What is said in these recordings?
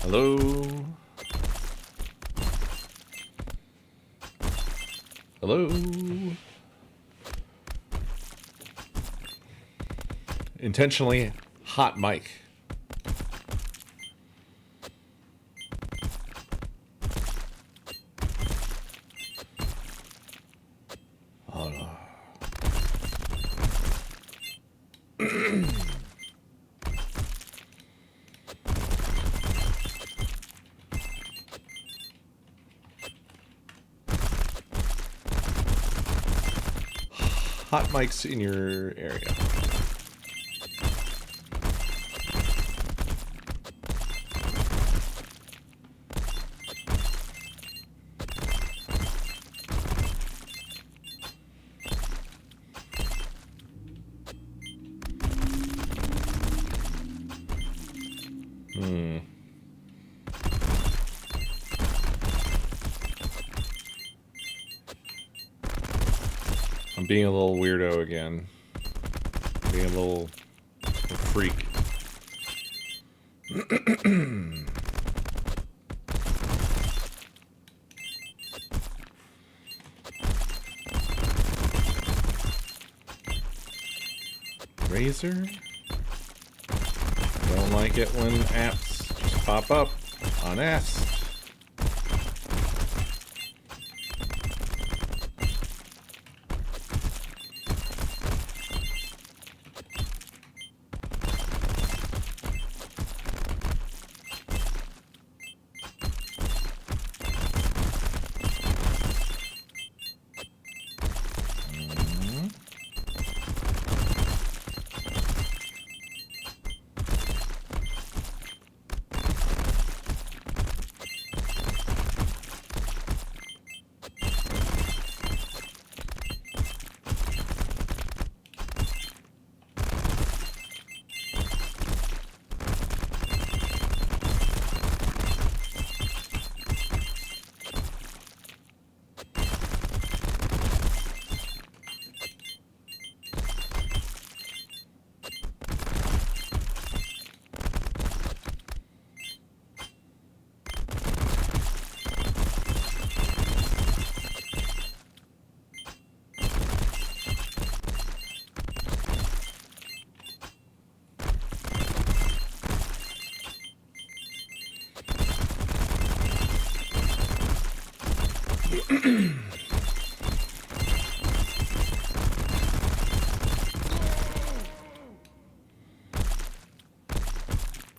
Hello? Hello? Intentionally hot mic. Oh no. Hot mics in your area. I'm being a little weirdo again. Being a little freak. Razor? Don't like it when apps just pop up unasked.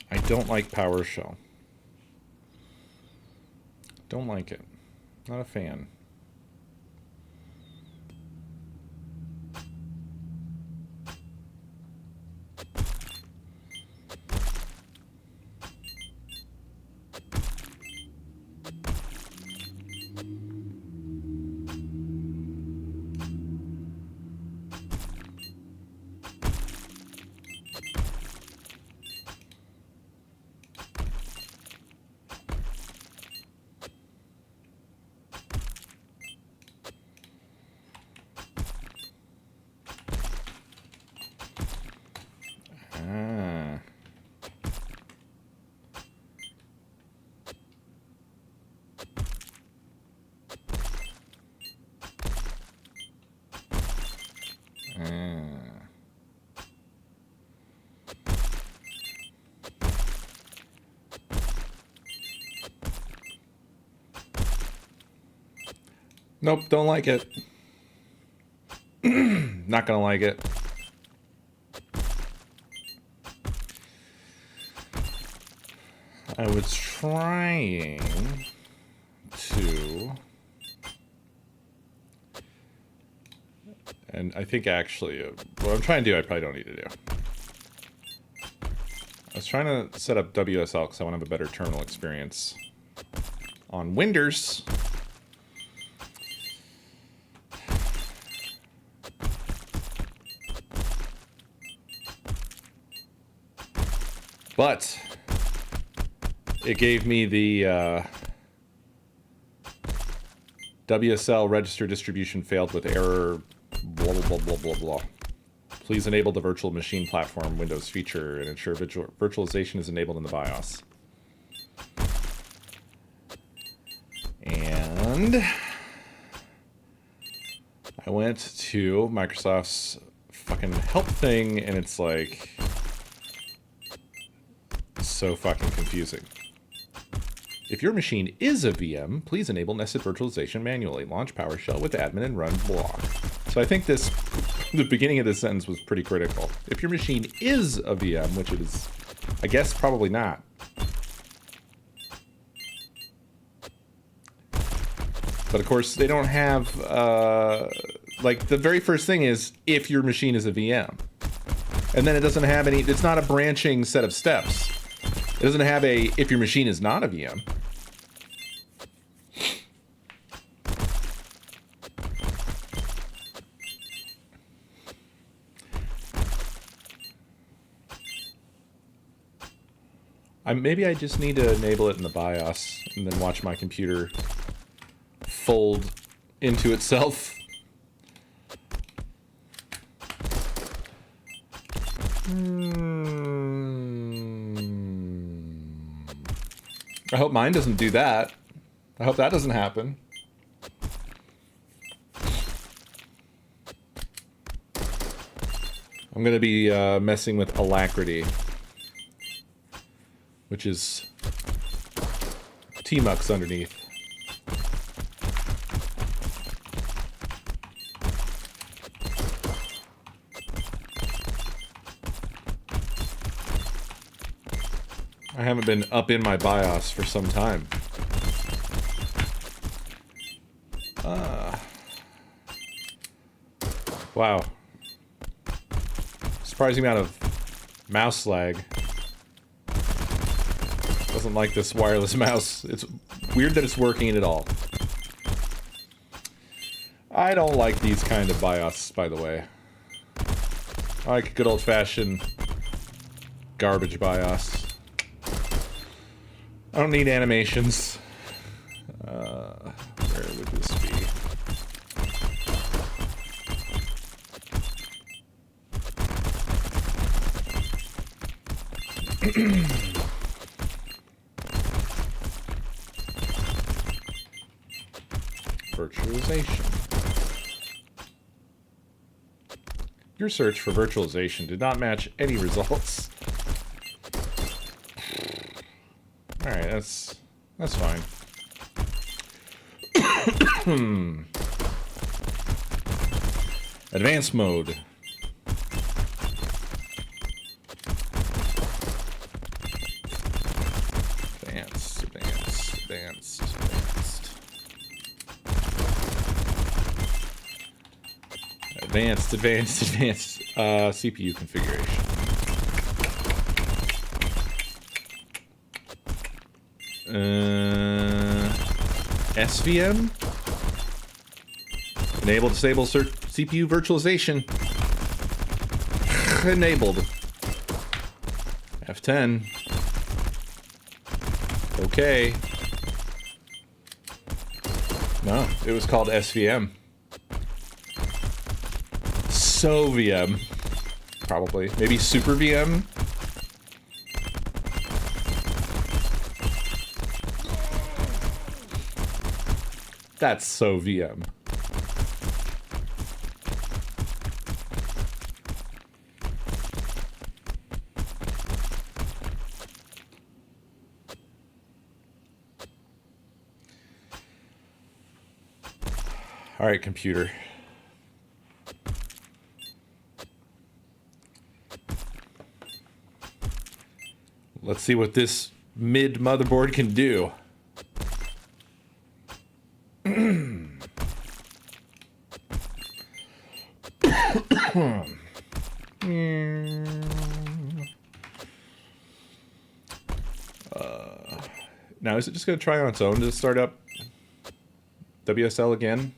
I don't like PowerShell. Don't like it. Not a fan. Nope, don't like it. Not gonna like it. I was trying to... And I think actually, what I'm trying to do, I probably don't need to do. I was trying to set up WSL because I want to have a better terminal experience on Windows. But it gave me the WSL register distribution failed with error, blah, blah, blah, blah, blah, blah. Please enable the virtual machine platform Windows feature and ensure virtualization is enabled in the BIOS. And I went to Microsoft's fucking help thing, and it's like so fucking confusing. If your machine is a VM, please enable nested virtualization manually. Launch PowerShell with admin and run block. So I think this, the beginning of this sentence was pretty critical. If your machine is a VM, which it is, I guess probably not. But of course, they don't have, like the very first thing is if your machine is a VM. And then it doesn't have any, it's not a branching set of steps. It doesn't have a, if your machine is not a VM. Maybe I just need to enable it in the BIOS and then watch my computer fold into itself. I hope mine doesn't do that. I hope that doesn't happen. I'm going to be messing with Alacrity, which is Tmux underneath. I haven't been up in my BIOS for some time. Wow. Surprising amount of mouse lag. Doesn't like this wireless mouse. It's weird that it's working at all. I don't like these kind of BIOS, by the way. I like good old-fashioned garbage BIOS. I don't need animations. Where would this be? Virtualization. Your search for virtualization did not match any results. Alright, that's fine. Advanced mode. Advanced CPU configuration. SVM? Enable, disable CPU virtualization. Enabled. F10. Okay. No, it was called SVM. So VM. Probably. Maybe Super VM? That's so VM. All right, computer. Let's see what this mid motherboard can do. Now, is it just going to try on its own to start up WSL again?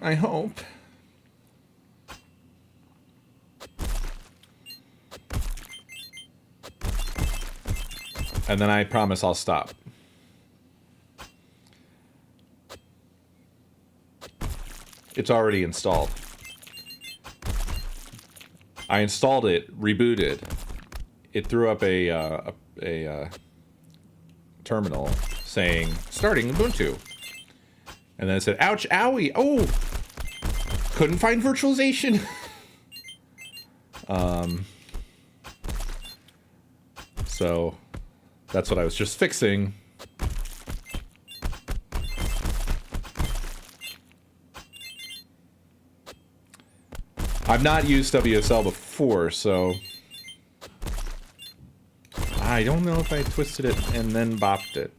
I hope. And then I promise I'll stop. It's already installed. I installed it, rebooted. It threw up a terminal saying, starting Ubuntu. And then it said, ouch, owie, oh! Couldn't find virtualization. So, that's what I was just fixing. I've not used WSL before, so I don't know if I twisted it and then bopped it.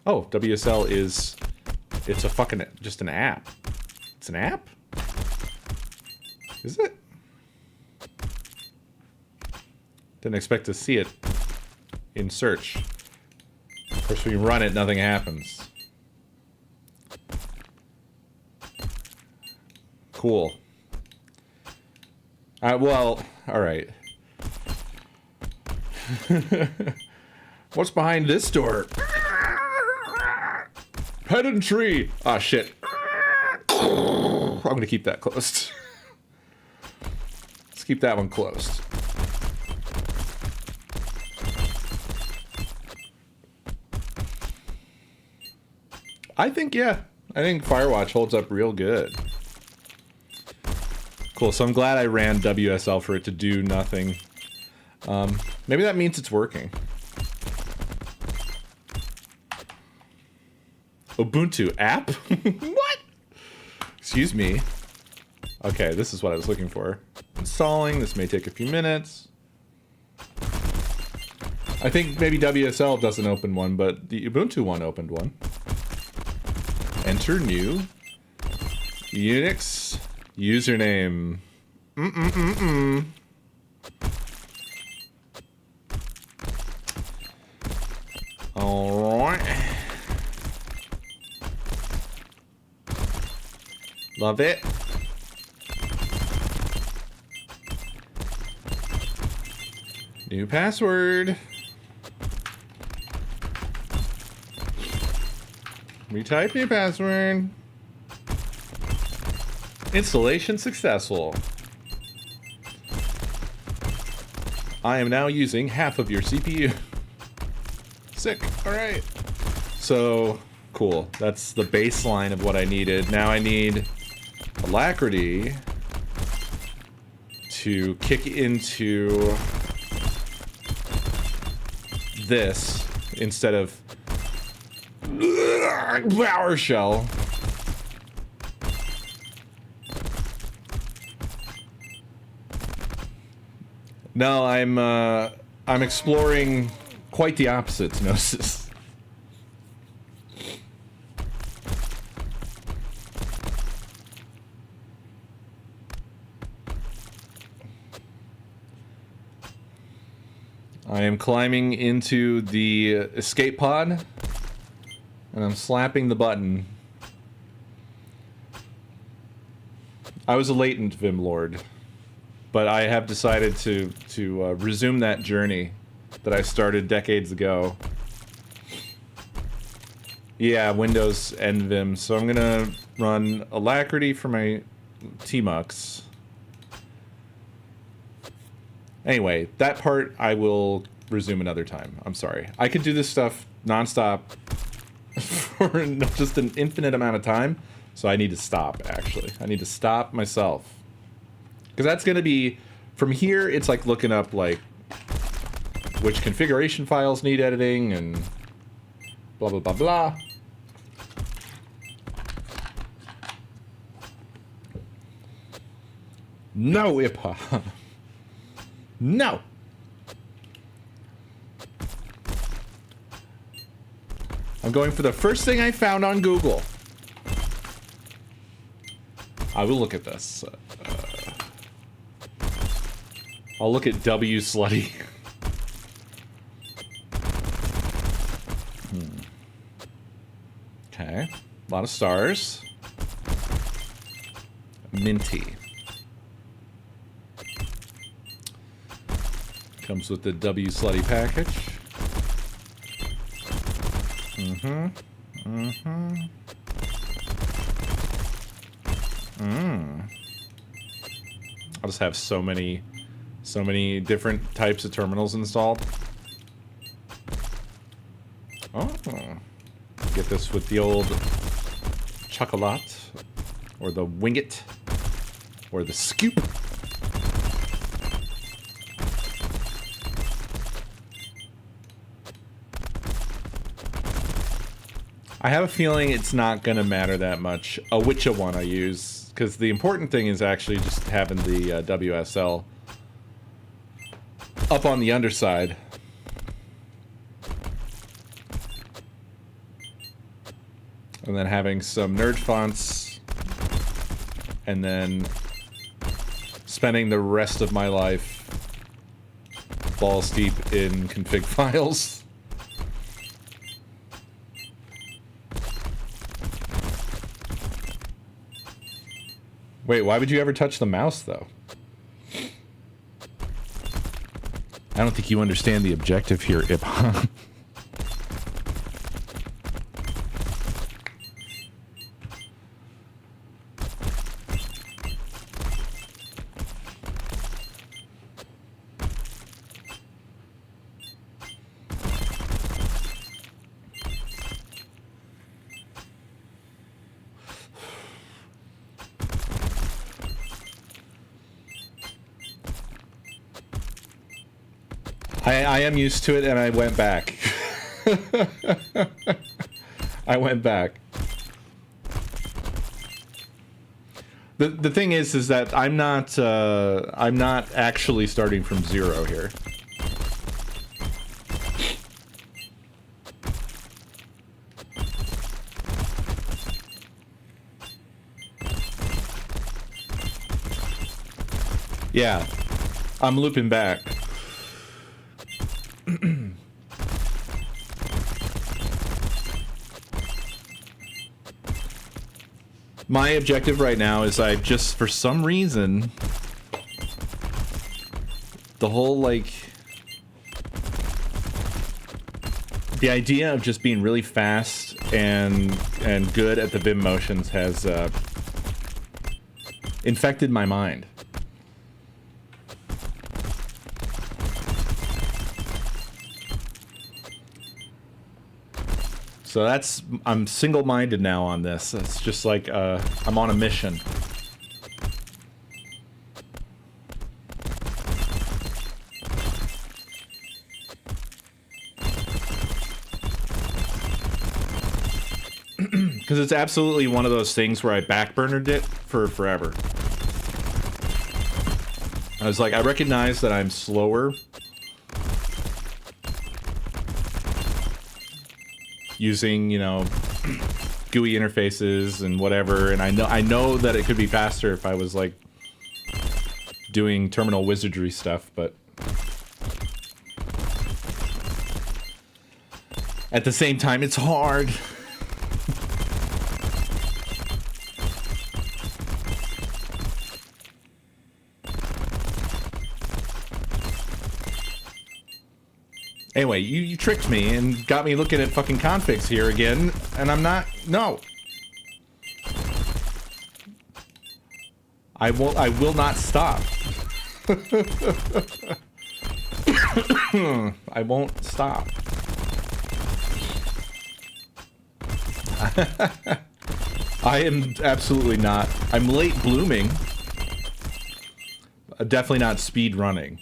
Oh, WSL is... It's a fucking... just an app. It's an app? Is it? Didn't expect to see it in search. Of course, when you run it, nothing happens. Cool. Well, alright. What's behind this door? Pedantry! Ah, shit. I'm gonna keep that closed. Let's keep that one closed. I think, yeah. I think Firewatch holds up real good. Cool, so I'm glad I ran WSL for it to do nothing. Maybe that means it's working. Ubuntu app? What? Excuse me. Okay, this is what I was looking for. Installing, this may take a few minutes. I think maybe WSL doesn't open one, but the Ubuntu one opened one. Enter new Unix username. Alright. Love it. New password. Retype new password. Installation successful. I am now using half of your CPU. Sick. Alright. So, cool. That's the baseline of what I needed. Now I need Alacrity to kick into this instead of PowerShell. No, I'm exploring quite the opposite, Gnosis. I am climbing into the escape pod, and I'm slapping the button. I was a latent Vim Lord, but I have decided to resume that journey that I started decades ago. Yeah, Windows and Vim. So I'm gonna run Alacrity for my tmux. Anyway, that part I will resume another time. I'm sorry. I could do this stuff nonstop for just an infinite amount of time, so I need to stop, actually. I need to stop myself. Because that's going to be... From here, it's like looking up, like, which configuration files need editing, and Blah, blah, blah, blah. No, IPA. No. I'm going for the first thing I found on Google. I will look at this. I'll look at W slutty. Okay. A lot of stars. Minty. Comes with the W slutty package. I'll just have so many different types of terminals installed. Oh. Get this with the old chocolat, or the winget, or the scoop. I have a feeling it's not going to matter that much which one I use, because the important thing is actually just having the WSL up on the underside. And then having some nerd fonts, and then spending the rest of my life balls deep in config files. Wait, why would you ever touch the mouse, though? I don't think you understand the objective here, Ipha. I am used to it, and I went back. I went back. The thing is that I'm not actually starting from zero here. Yeah, I'm looping back. My objective right now is I just, for some reason, the whole, like, the idea of just being really fast and good at the Vim motions has infected my mind. So that's, I'm single-minded now on this. It's just like, I'm on a mission. Because it's absolutely one of those things where I backburnered it for forever. I was like, I recognize that I'm slower using, you know, GUI interfaces and whatever, and I know that it could be faster if I was like doing terminal wizardry stuff, but at the same time it's hard. Anyway, you tricked me and got me looking at fucking configs here again, and I'm not... No. I will not stop. I won't stop. I am absolutely not. I'm late blooming. Definitely not speed running.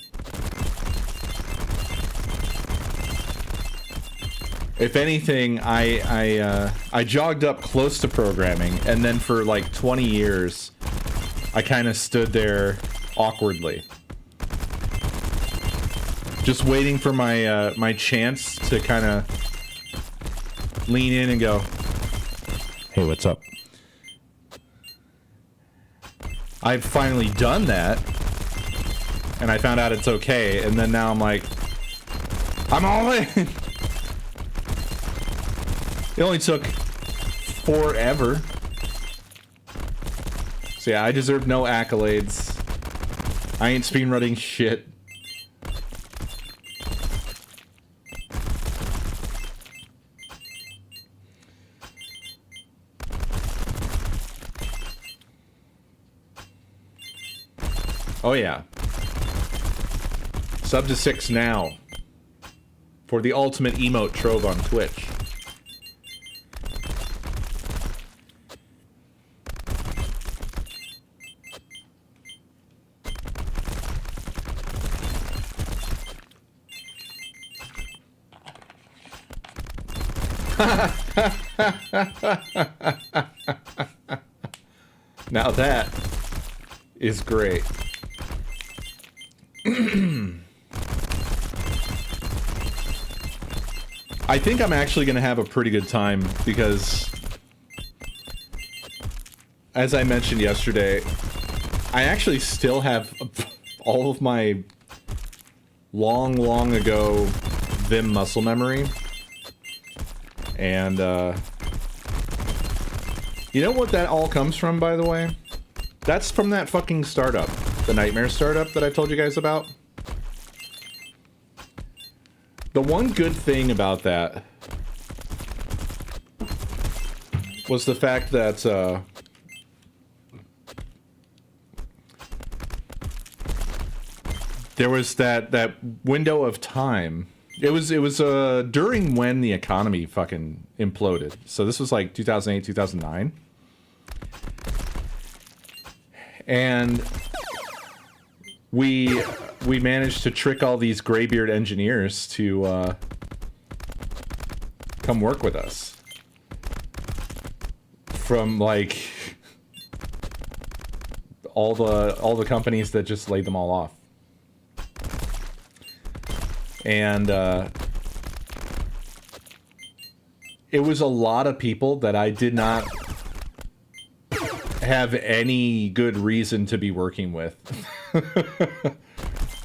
If anything, I jogged up close to programming, and then for like 20 years, I kind of stood there awkwardly, just waiting for my my chance to kind of lean in and go, "Hey, what's up?" I've finally done that, and I found out it's okay, and then now I'm like, I'm all in. It only took forever. So yeah, I deserve no accolades. I ain't speedrunning shit. Oh yeah. Sub to 6 now. For the ultimate emote trove on Twitch. Now that is great. I think I'm actually going to have a pretty good time because, as I mentioned yesterday, I actually still have all of my long ago Vim muscle memory. And, you know what that all comes from, by the way? That's from that fucking startup. The Nightmare startup that I told you guys about. The one good thing about that was the fact that, there was that window of time. It was during when the economy fucking imploded. So this was like 2008, 2009. And we managed to trick all these graybeard engineers to come work with us. From like all the companies that just laid them all off. And it was a lot of people that I did not have any good reason to be working with.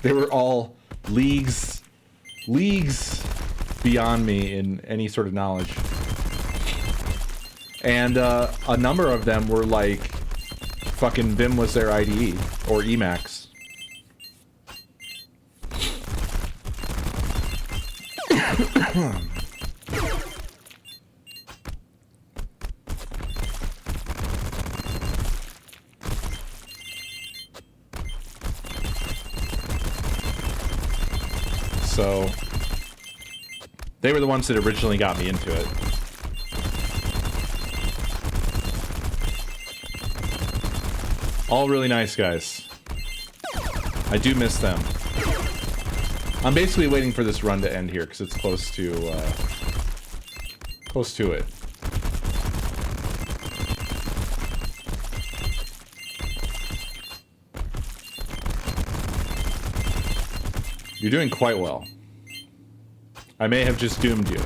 They were all leagues beyond me in any sort of knowledge. And a number of them were like, fucking Vim was their IDE, or Emacs. So they were the ones that originally got me into it. All really nice guys. I do miss them. I'm basically waiting for this run to end here because it's close to it. You're doing quite well. I may have just doomed you.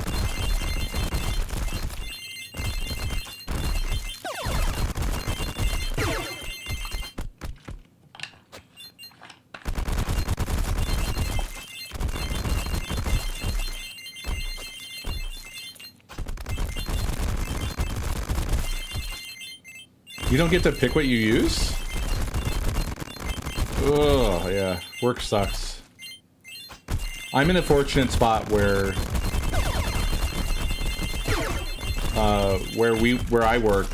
You don't get to pick what you use? Oh, yeah. Work sucks. I'm in a fortunate spot where I work,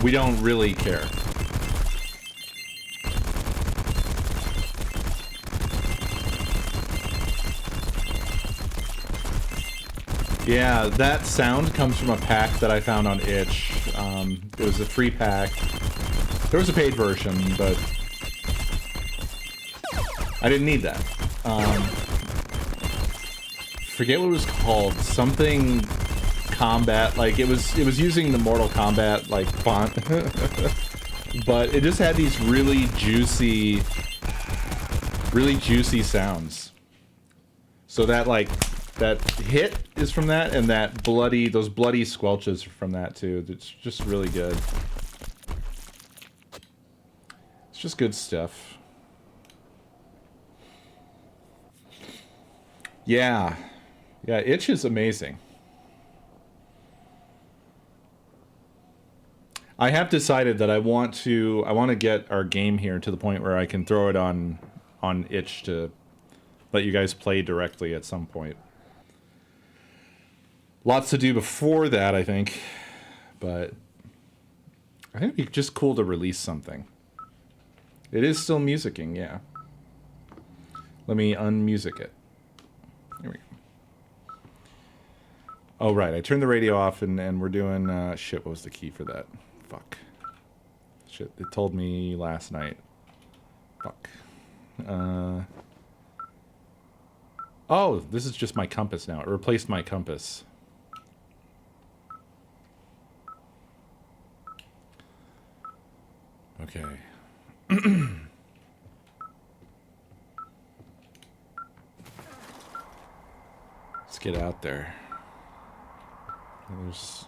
we don't really care. Yeah, that sound comes from a pack that I found on itch. It was a free pack. There was a paid version, but I didn't need that. forget what it was called. Something combat, like it was using the Mortal Kombat like font. But it just had these really juicy sounds. So that like that hit is from that, and that those bloody squelches are from that too. It's just really good. It's just good stuff. Yeah. Yeah, Itch is amazing. I have decided that I want to get our game here to the point where I can throw it on Itch to let you guys play directly at some point. Lots to do before that, I think, but I think it'd be just cool to release something. It is still musicking, yeah. Let me unmusic it. There we go. Oh, right, I turned the radio off and we're doing, shit, what was the key for that? Fuck. Shit, it told me last night. Fuck. Oh, this is just my compass now. It replaced my compass. Okay. Let's get out there. There's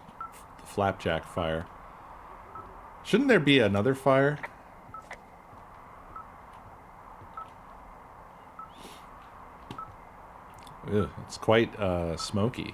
the flapjack fire. Shouldn't there be another fire? Ugh, it's quite smoky.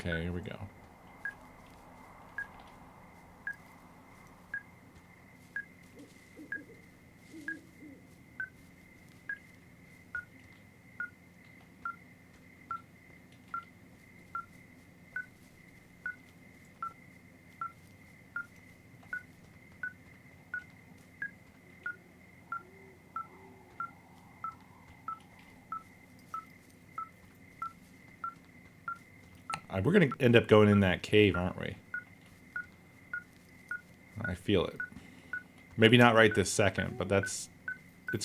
Okay, here we go. We're going to end up going in that cave, aren't we? I feel it. Maybe not right this second, but it's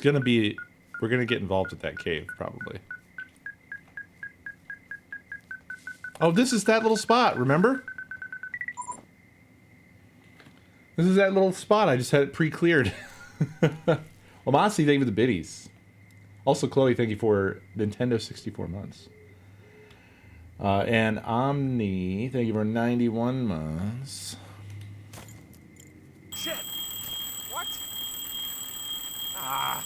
going to be... We're going to get involved with that cave, probably. Oh, this is that little spot, remember? This is that little spot. I just had it pre-cleared. Well, Mossy, thank you for the biddies. Also, Chloe, thank you for Nintendo 64 months. And Omni, thank you for 91 months. Shit! What? Ah!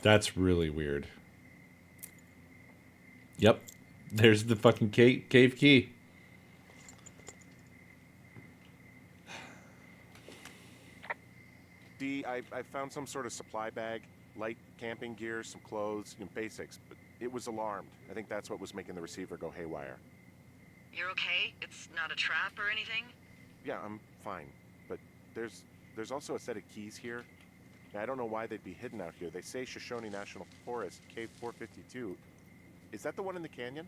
That's really weird. Yep. There's the fucking cave key. D, I found some sort of supply bag, light camping gear, some clothes, basics, but it was alarmed. I think that's what was making the receiver go haywire. You're okay? It's not a trap or anything? Yeah, I'm fine, but there's also a set of keys here. I don't know why they'd be hidden out here. They say Shoshone National Forest, Cave 452. Is that the one in the canyon?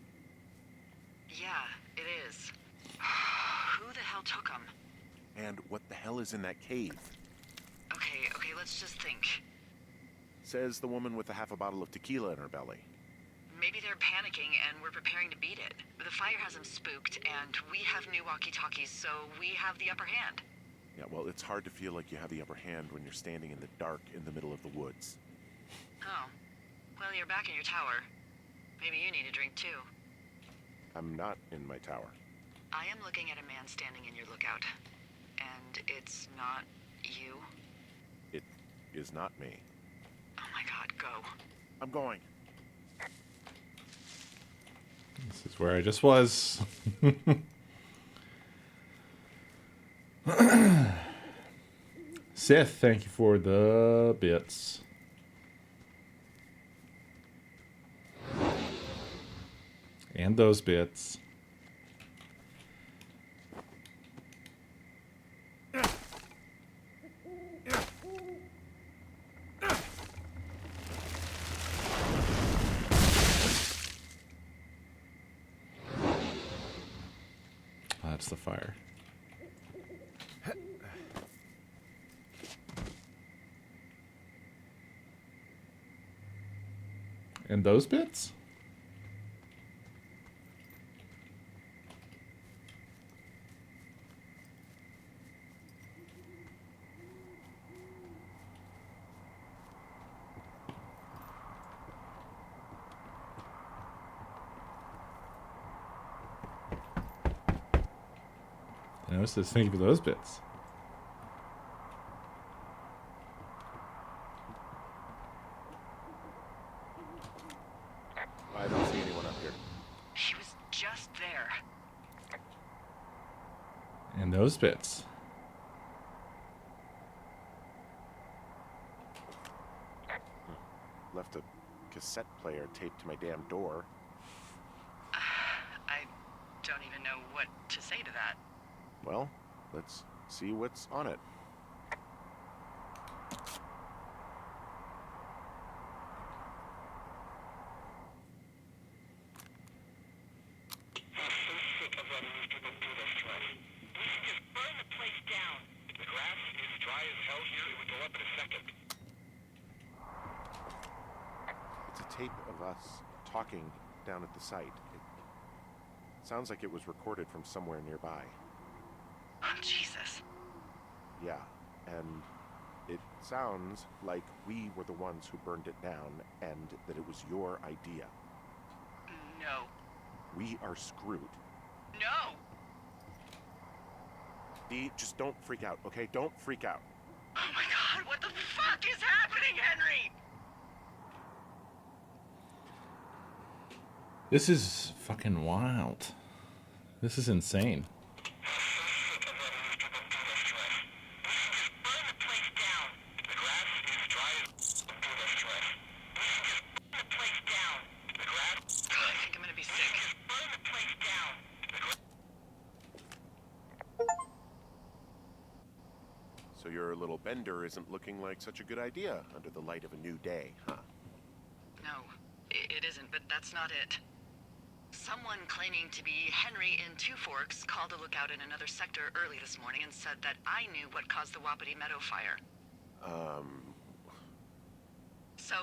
Yeah, it is. Who the hell took them? And what the hell is in that cave? Okay, let's just think. Says the woman with a half a bottle of tequila in her belly. Maybe they're panicking and we're preparing to beat it. The fire has them spooked, and we have new walkie-talkies, so we have the upper hand. Yeah, well, it's hard to feel like you have the upper hand when you're standing in the dark in the middle of the woods. Oh. Well, you're back in your tower. Maybe you need a drink, too. I'm not in my tower. I am looking at a man standing in your lookout. And it's not you? It is not me. Oh my god, go. I'm going. This is where I just was. Sith, thank you for the bits. And those bits. That's the fire. And those bits? I noticed this thing for those bits. I don't see anyone up here. She was just there. And those bits. Left a cassette player taped to my damn door. I don't even know what to say to that. Well, let's see what's on it. It's a tape of us talking down at the site. It sounds like it was recorded from somewhere nearby. Oh, Jesus. Yeah, and it sounds like we were the ones who burned it down and that it was your idea. No. We are screwed. No! Dee, just don't freak out, okay? Don't freak out. Oh my God, what the fuck is happening, Henry? This is fucking wild. This is insane. So your little bender isn't looking like such a good idea under the light of a new day, huh? No, it isn't, but that's not it. Someone claiming to be Henry in Two Forks called a lookout in another sector early this morning and said that I knew what caused the Wapiti Meadow fire. So,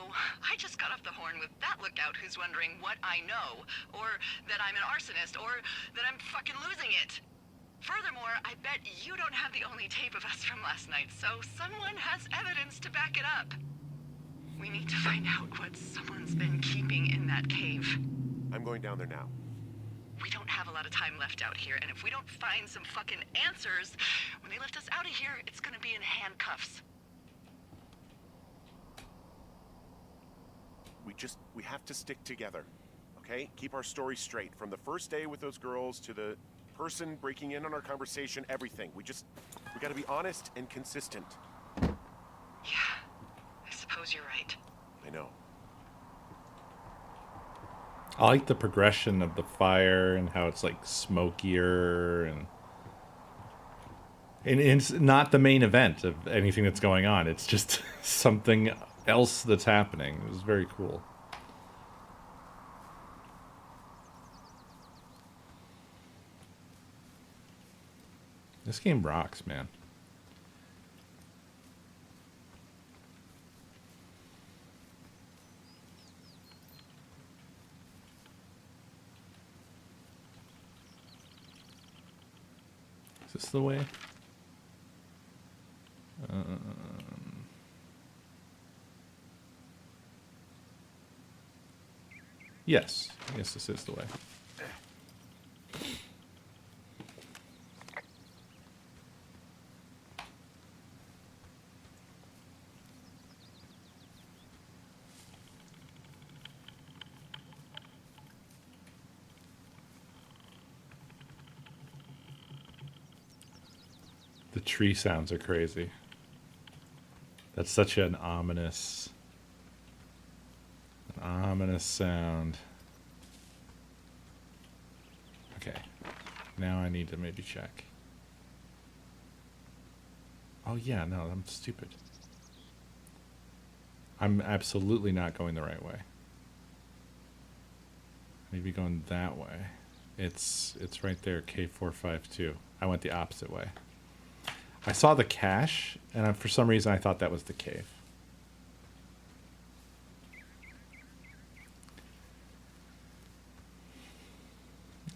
I just got off the horn with that lookout who's wondering what I know, or that I'm an arsonist, or that I'm fucking losing it. Furthermore, I bet you don't have the only tape of us from last night, so someone has evidence to back it up. We need to find out what someone's been keeping in that cave. I'm going down there now. We don't have a lot of time left out here, and if we don't find some fucking answers, when they lift us out of here, it's gonna be in handcuffs. We have to stick together, okay? Keep our story straight. From the first day with those girls to the person breaking in on our conversation, everything. We gotta be honest and consistent. Yeah, I suppose you're right. I know. I like the progression of the fire and how it's like smokier and it's not the main event of anything that's going on. It's just something else that's happening. It was very cool. This game rocks, man. Is this the way? Yes. Yes, this is the way. The tree sounds are crazy. That's such an ominous sound. Okay. Now I need to maybe check. Oh yeah, no, I'm stupid. I'm absolutely not going the right way. I need to be going that way. It's right there, K452. I went the opposite way. I saw the cache, and for some reason I thought that was the cave.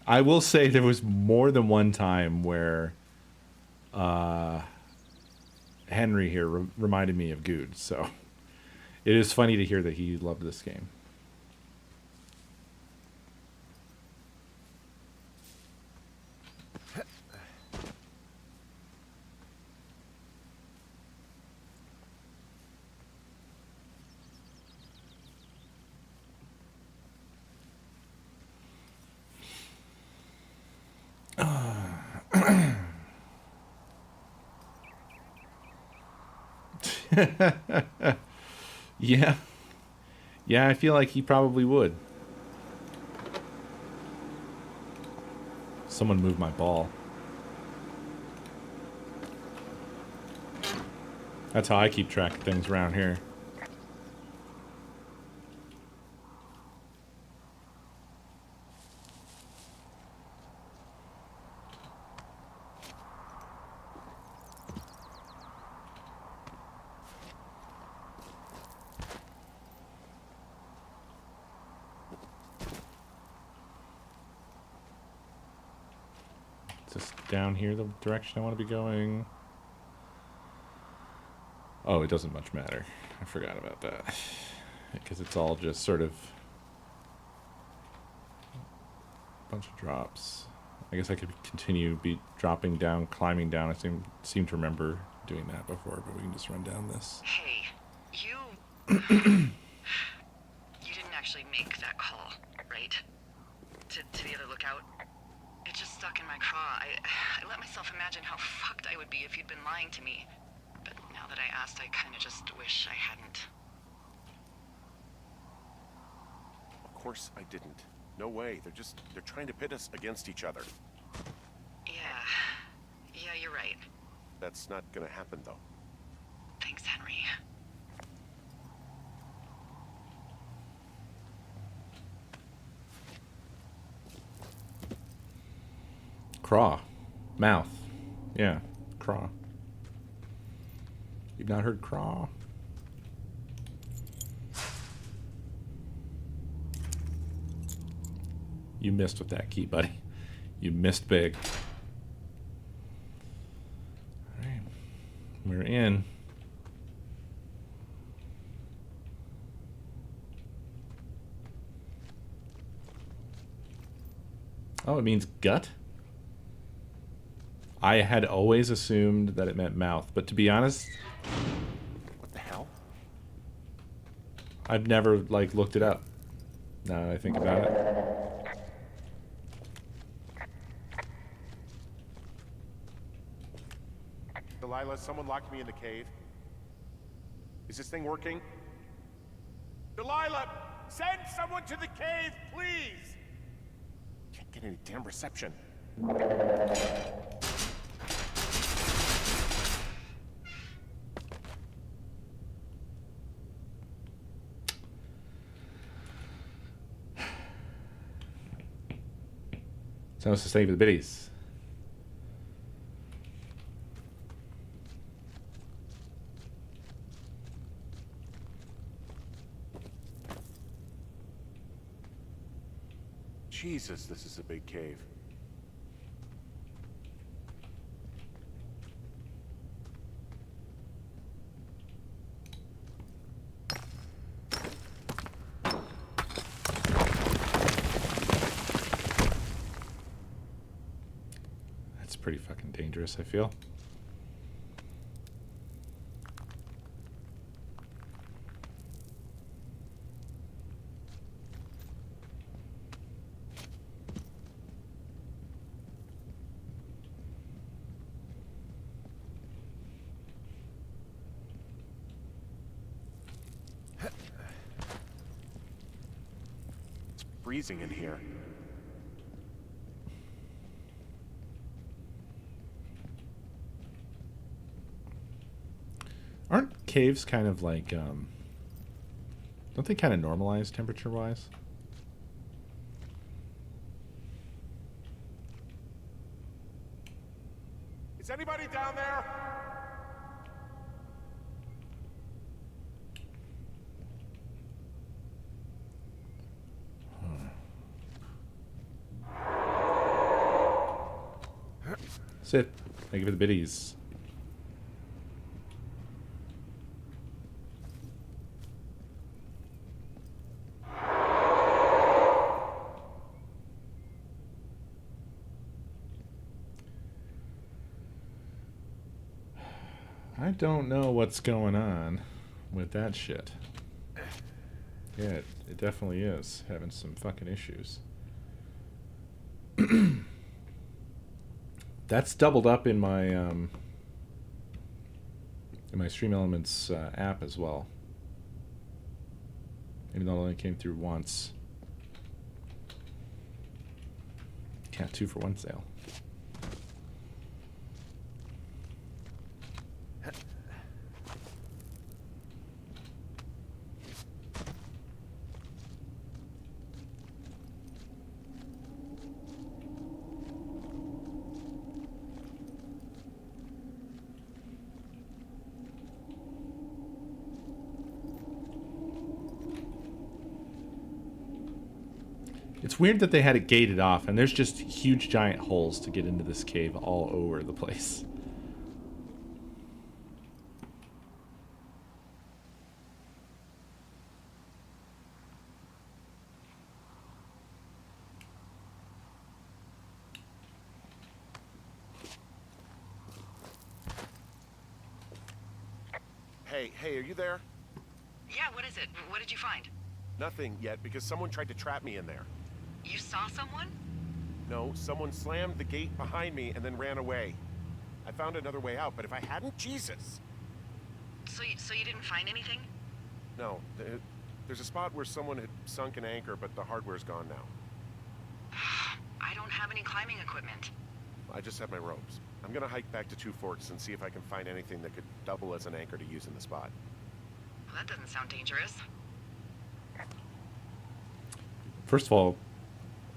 I will say there was more than one time where Henry here reminded me of Good, so it is funny to hear that he loved this game. Yeah. Yeah, I feel like he probably would. Someone moved my ball. That's how I keep track of things around here. Just down here the direction I want to be going. Oh, it doesn't much matter. I forgot about that. Because it's all just sort of a bunch of drops. I guess I could continue dropping down, climbing down. I seem to remember doing that before, but we can just run down this. Hey, you didn't actually make that call, right? To the other lookout? It just stuck in my craw. I let myself imagine how fucked I would be if you'd been lying to me. But now that I asked, I kind of just wish I hadn't. Of course I didn't. No way. They're trying to pit us against each other. Yeah, you're right. That's not gonna happen, though. Thanks, Henry. Craw. Mouth. Yeah, craw. You've not heard craw? You missed with that key, buddy. You missed big. Alright. We're in. Oh, it means gut? I had always assumed that it meant mouth, but to be honest, What the hell? I've never, like, looked it up. Now that I think about it. Delilah, someone locked me in the cave. Is this thing working? Delilah! Send someone to the cave, please! Can't get any damn reception. Sounds to save the biddies. Jesus, this is a big cave. That's pretty fucking dangerous, I feel. It's freezing in here. caves kind of like, don't they kind of normalize temperature-wise? Is anybody down there? Sit. Thank you for the biddies. I don't know what's going on with that shit. Yeah, it definitely is having some fucking issues. That's doubled up in my Stream Elements app as well. Even though it only came through once. Yeah, 2-for-1 sale. It's weird that they had it gated off, and there's just huge giant holes to get into this cave all over the place. Hey, are you there? Yeah, what is it? What did you find? Nothing yet, because someone tried to trap me in there. You saw someone? No, someone slammed the gate behind me and then ran away. I found another way out, but if I hadn't, Jesus! So you didn't find anything? No, there's a spot where someone had sunk an anchor, but the hardware's gone now. I don't have any climbing equipment. I just have my ropes. I'm gonna hike back to Two Forks and see if I can find anything that could double as an anchor to use in the spot. Well, that doesn't sound dangerous. First of all,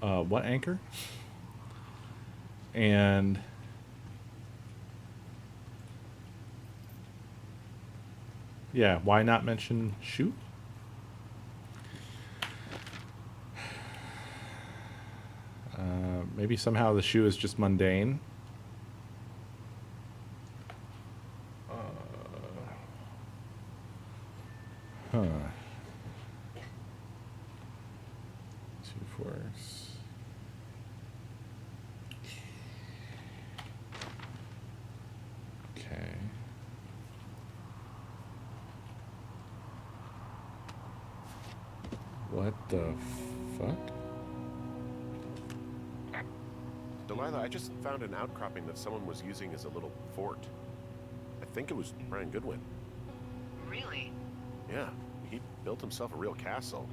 what anchor? And yeah, why not mention shoe? Maybe somehow the shoe is just mundane. Huh. Two Forks. Okay. What the fuck? Delilah, I just found an outcropping that someone was using as a little fort. I think it was Brian Goodwin. Really? Yeah, he built himself a real castle.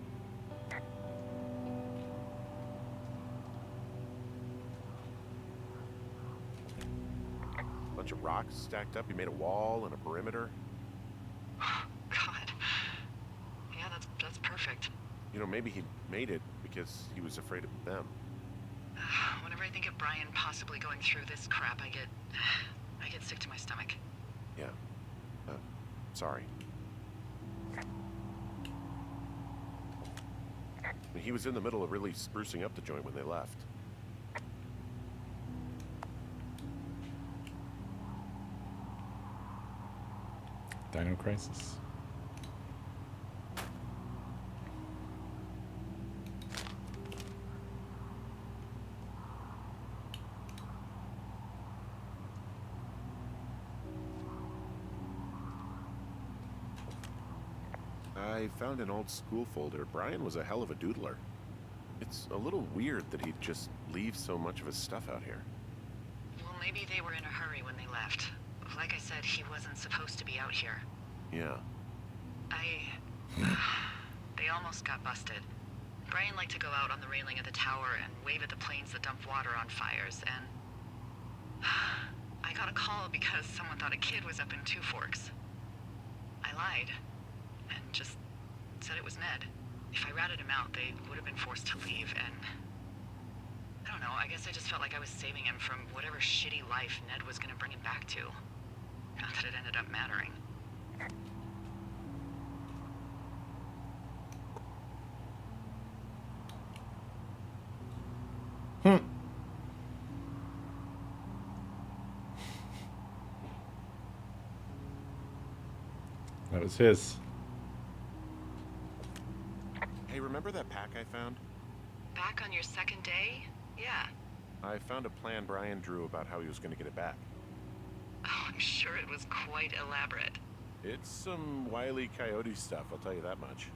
Bunch of rocks stacked up. He made a wall and a perimeter. God. Yeah, that's perfect. You know, maybe he made it because he was afraid of them. Whenever I think of Brian possibly going through this crap, I get sick to my stomach. Yeah. Sorry. He was in the middle of really sprucing up the joint when they left. Dino Crisis. I found an old school folder. Brian was a hell of a doodler. It's a little weird that he'd just leave so much of his stuff out here. Well, maybe they were in a hurry when they left. Like I said, he wasn't supposed to be out here. Yeah. They almost got busted. Brian liked to go out on the railing of the tower and wave at the planes that dumped water on fires, and I got a call because someone thought a kid was up in Two Forks. I lied. And just said it was Ned. If I ratted him out, they would have been forced to leave, and... I don't know, I guess I just felt like I was saving him from whatever shitty life Ned was gonna bring him back to. Not that it ended up mattering. That was his. Hey, remember that pack I found? Back on your second day? Yeah. I found a plan Brian drew about how he was going to get it back. Oh, I'm sure it was quite elaborate. It's some Wile E. Coyote stuff, I'll tell you that much.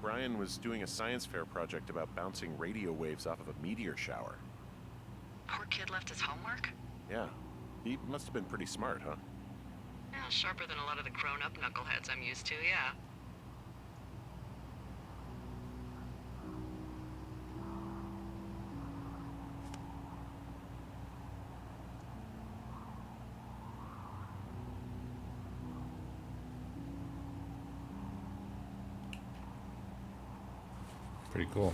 Brian was doing a science fair project about bouncing radio waves off of a meteor shower. Poor kid left his homework? Yeah. He must have been pretty smart, huh? Yeah, sharper than a lot of the grown-up knuckleheads I'm used to, yeah. Pretty cool.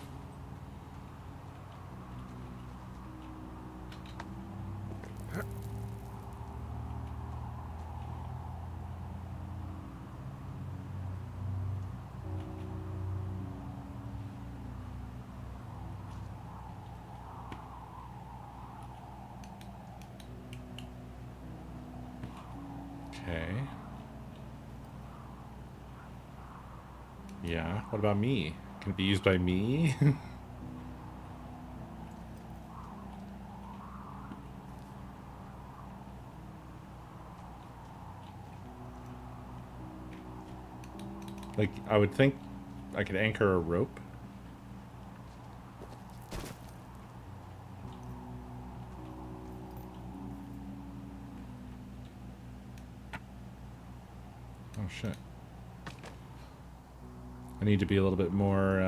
Okay. Yeah, what about me? Can it be used by me? Like, I would think I could anchor a rope. Oh, shit. I need to be a little bit more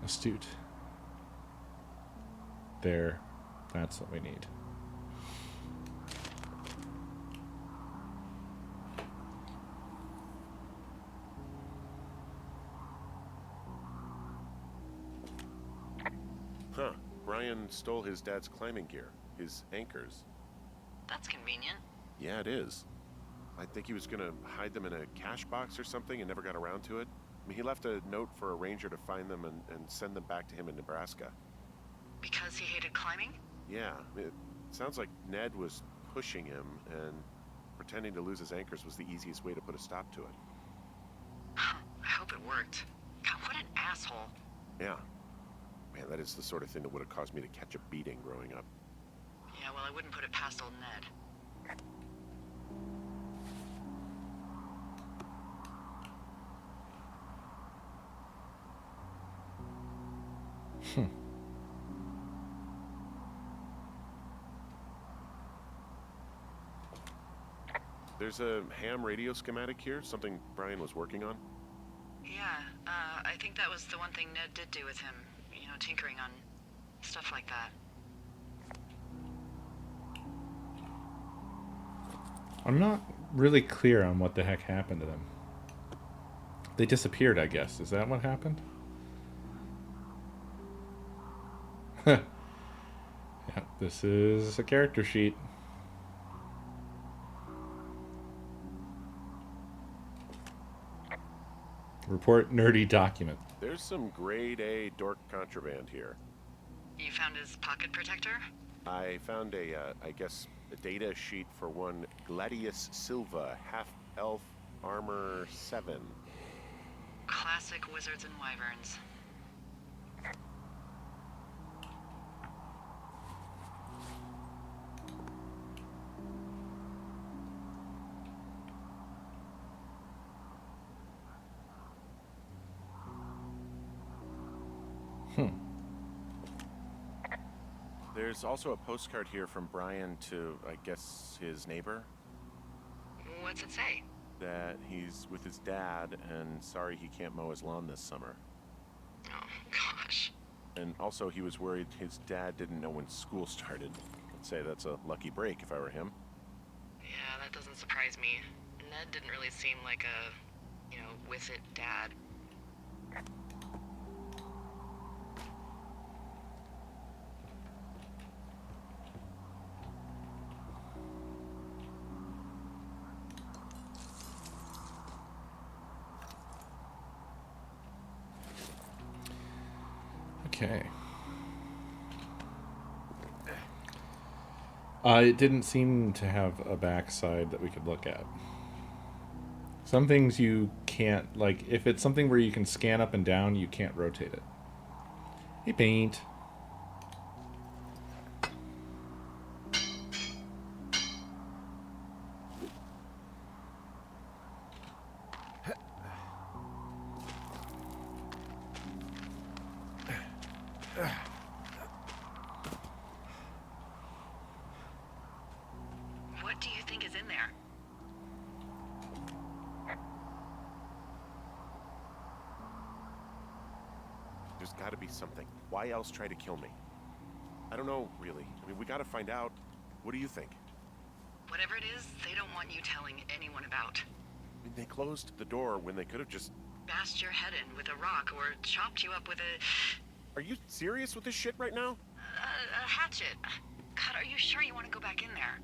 astute. There. That's what we need. Huh. Brian stole his dad's climbing gear, his anchors. That's convenient. Yeah, it is. I think he was gonna hide them in a cash box or something and never got around to it. I mean, he left a note for a ranger to find them and send them back to him in Nebraska. Because he hated climbing? Yeah, it sounds like Ned was pushing him, and pretending to lose his anchors was the easiest way to put a stop to it. I hope it worked. God, what an asshole. Yeah. Man, that is the sort of thing that would have caused me to catch a beating growing up. Yeah, well, I wouldn't put it past old Ned. There's a ham radio schematic here, something Brian was working on. Yeah, I think that was the one thing Ned did do with him. You know, tinkering on stuff like that. I'm not really clear on what the heck happened to them. They disappeared, I guess. Is that what happened? Yeah, this is a character sheet. Report nerdy document. There's some grade A dork contraband here. You found his pocket protector? I found I guess, a data sheet for one Gladius Silva, half-elf, armor 7. Classic wizards and wyverns. There's also a postcard here from Brian to, I guess, his neighbor. What's it say? That he's with his dad and sorry he can't mow his lawn this summer. Oh, gosh. And also he was worried his dad didn't know when school started. I'd say that's a lucky break if I were him. Yeah, that doesn't surprise me. Ned didn't really seem like a, with it dad. Okay. It didn't seem to have a backside that we could look at. Some things you can't, like, if it's something where you can scan up and down, you can't rotate it. Hey, Paint. What do you think is in there? There's gotta be something. Why else try to kill me? I don't know, really. I mean, we gotta find out. What do you think? Whatever it is, they don't want you telling anyone about. I mean, they closed the door when they could have just... Bashed your head in with a rock or chopped you up with a... Are you serious with this shit right now? a hatchet. God, are you sure you want to go back in there?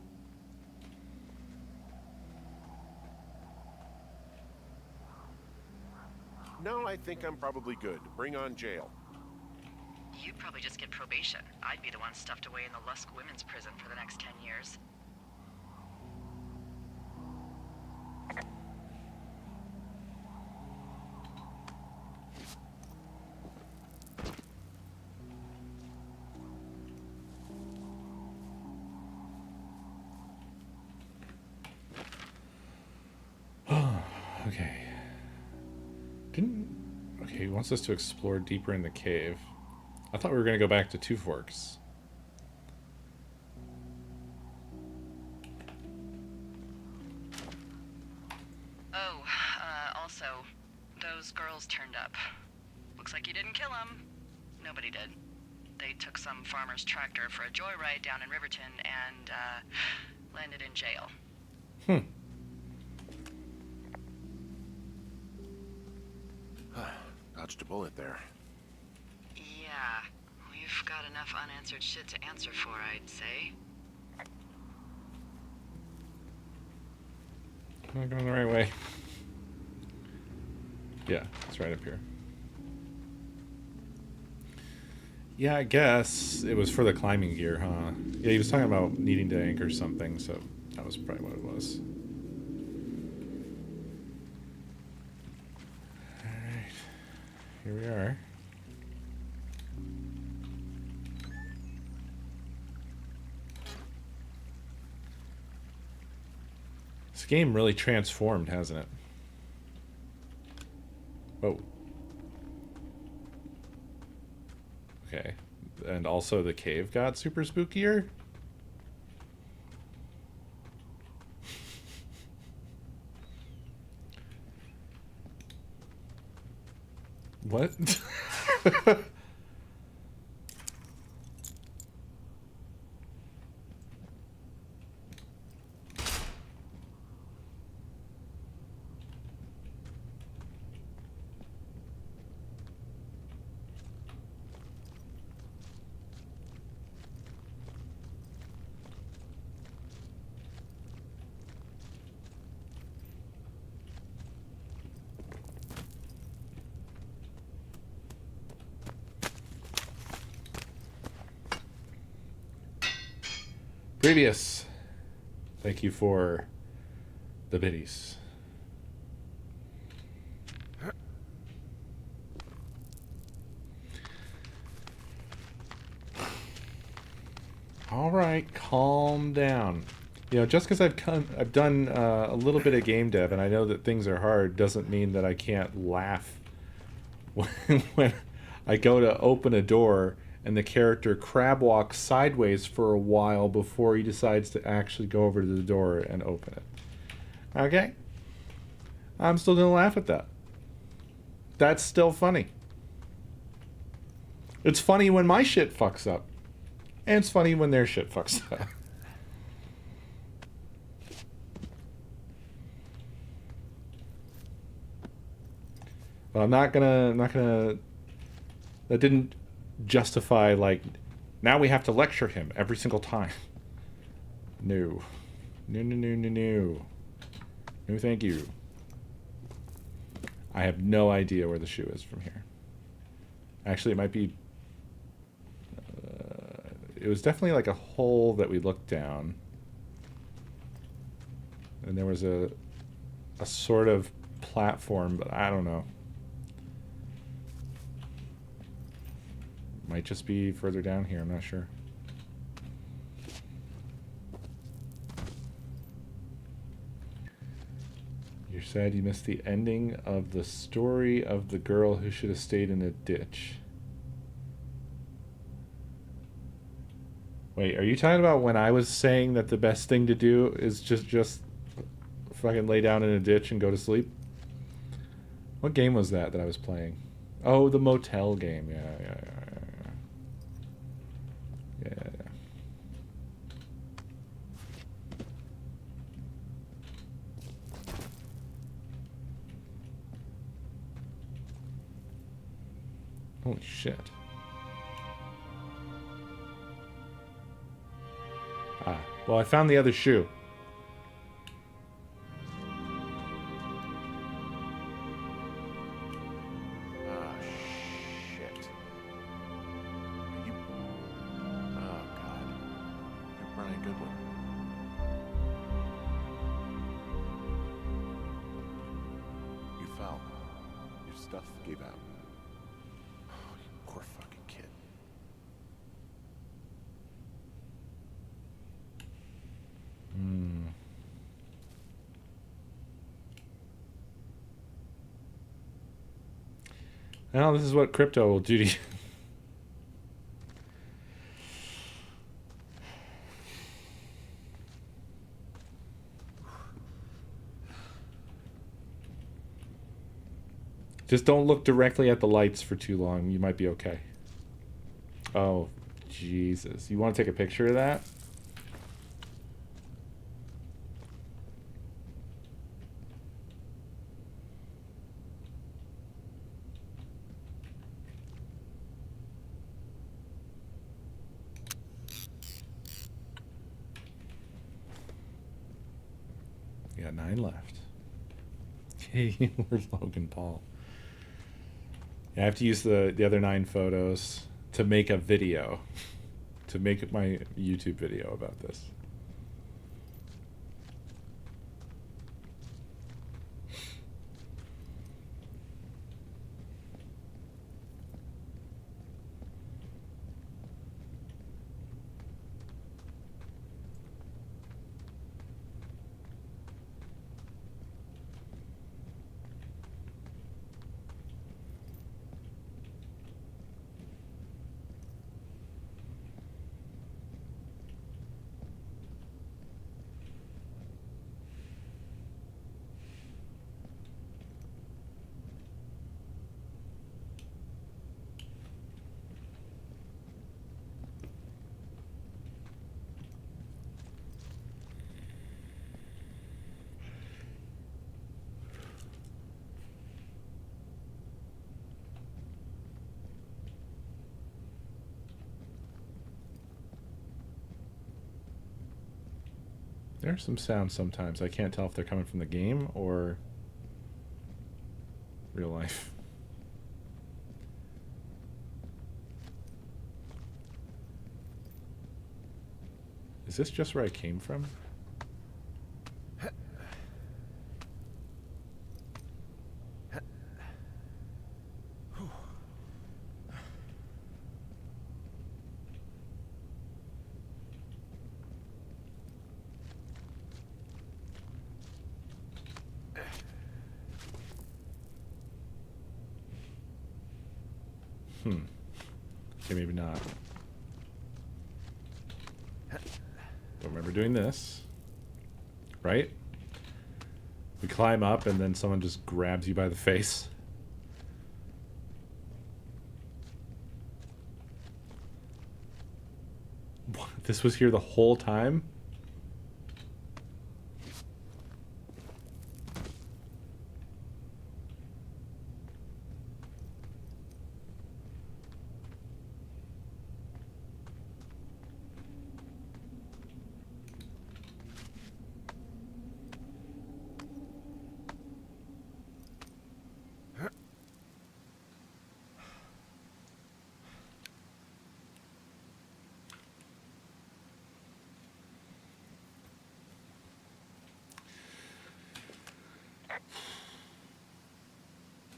No, I think I'm probably good. Bring on jail. You'd probably just get probation. I'd be the one stuffed away in the Lusk Women's Prison for the next 10 years. Okay. Okay, he wants us to explore deeper in the cave. I thought we were going to go back to Two Forks. Oh, also, those girls turned up. Looks like you didn't kill them. Nobody did. They took some farmer's tractor for a joyride down in Riverton and, landed in jail. Dodged a bullet there. Yeah, we've got enough unanswered shit to answer for, I'd say. Am I going the right way? Yeah, it's right up here. Yeah, I guess it was for the climbing gear, huh? Yeah, he was talking about needing to anchor something, so that was probably what it was. Alright. Here we are. This game really transformed, hasn't it? Oh. Okay. And also the cave got super spookier? What? Previous. Thank you for the biddies. All right, calm down. You know, just because I've done a little bit of game dev and I know that things are hard doesn't mean that I can't laugh when I go to open a door and the character crab walks sideways for a while before he decides to actually go over to the door and open it. Okay? I'm still gonna laugh at that. That's still funny. It's funny when my shit fucks up. And it's funny when their shit fucks up. But I'm not gonna that didn't justify, like, now we have to lecture him every single time. No. No, no, no, no, no. No, thank you. I have no idea where the shoe is from here. Actually, it might be... it was definitely like a hole that we looked down. And there was a sort of platform, but I don't know. Might just be further down here, I'm not sure. You said you missed the ending of the story of the girl who should have stayed in a ditch. Wait, are you talking about when I was saying that the best thing to do is just fucking lay down in a ditch and go to sleep? What game was that I was playing? Oh, the motel game. Yeah. Holy shit. Ah, well, I found the other shoe. Ah, shit. Are you... Oh, God. You're Brian Goodwin. You fell. Your stuff gave out. Oh, you poor fucking kid. Well, this is what crypto will do to you. Just don't look directly at the lights for too long. You might be okay. Oh, Jesus. You want to take a picture of that? You got 9 left. Hey, where's Logan Paul? I have to use the other 9 photos to make a video. To make my YouTube video about this. There are some sounds sometimes. I can't tell if they're coming from the game or real life. Is this just where I came from? Okay, maybe not. Don't remember doing this. Right? We climb up and then someone just grabs you by the face. What? This was here the whole time?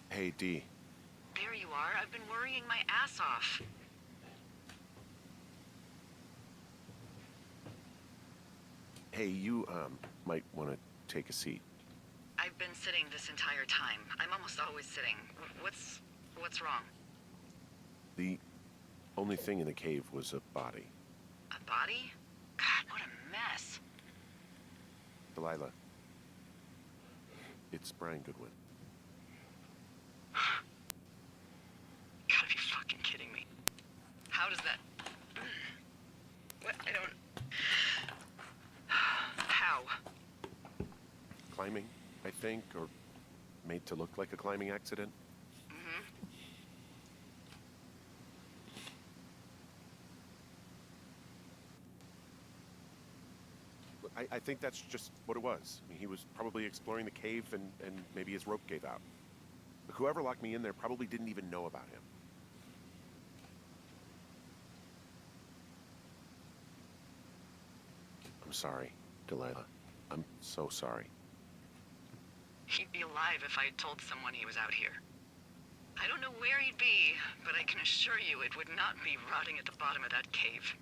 Hey, D. There you are. I've been worrying my ass off. Hey, you, might want to take a seat. I've been sitting this entire time. I'm almost always sitting. What's wrong? The only thing in the cave was a body. A body? God, what a mess. Delilah. It's Brian Goodwin. Gotta be fucking kidding me. How does that... What? I don't... How? Climbing, I think, or made to look like a climbing accident. Mm-hmm. Look, I think that's just what it was. I mean, he was probably exploring the cave and maybe his rope gave out. But whoever locked me in there probably didn't even know about him. I'm sorry, Delilah. I'm so sorry. He'd be alive if I had told someone he was out here. I don't know where he'd be, but I can assure you it would not be rotting at the bottom of that cave.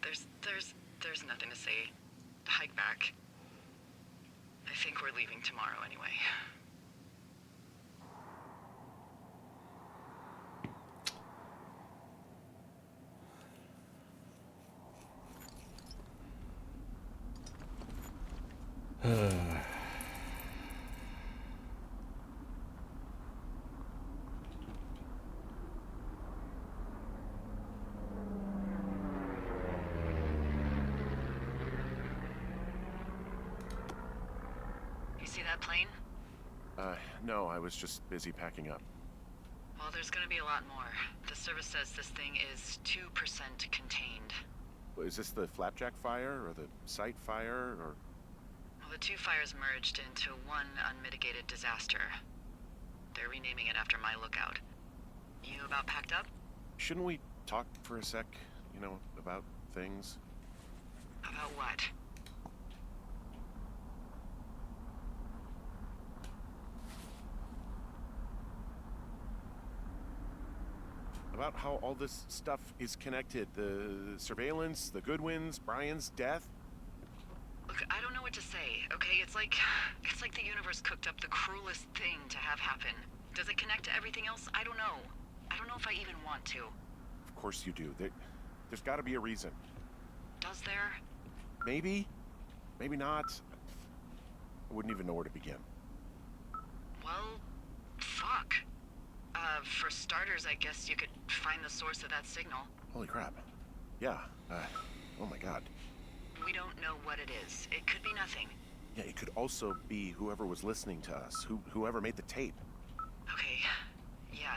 There's nothing to say. Hike back. I think we're leaving tomorrow anyway. You see that plane? No, I was just busy packing up. Well, there's gonna be a lot more. The service says this thing is 2% contained. Is this the Flapjack fire, or the site fire, or... Well, the two fires merged into one unmitigated disaster. They're renaming it after my lookout. You about packed up? Shouldn't we talk for a sec, you know, about things? About what? About how all this stuff is connected. The surveillance, the Goodwins, Brian's death. Look, I don't know what to say, okay? It's like the universe cooked up the cruelest thing to have happen. Does it connect to everything else? I don't know. I don't know if I even want to. Of course you do. There's got to be a reason. Does there? Maybe. Maybe not. I wouldn't even know where to begin. Well, fuck. For starters, I guess you could find the source of that signal. Holy crap. Yeah. Oh my god. We don't know what it is. It could be nothing. Yeah, it could also be whoever was listening to us. Whoever made the tape. Okay. Yeah,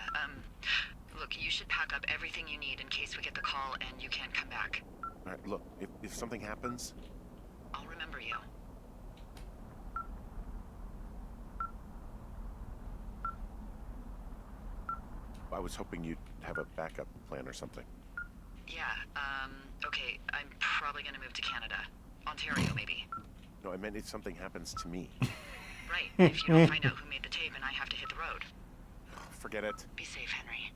look, you should pack up everything you need in case we get the call and you can't come back. All right, look, if something happens... I'll remember you. I was hoping you'd have a backup plan or something. Yeah, okay, I'm probably gonna move to Canada. Ontario, maybe. No, I meant if something happens to me. Right, if you don't find out who made the tape and I have to hit the road. Forget it. Be safe, Henry.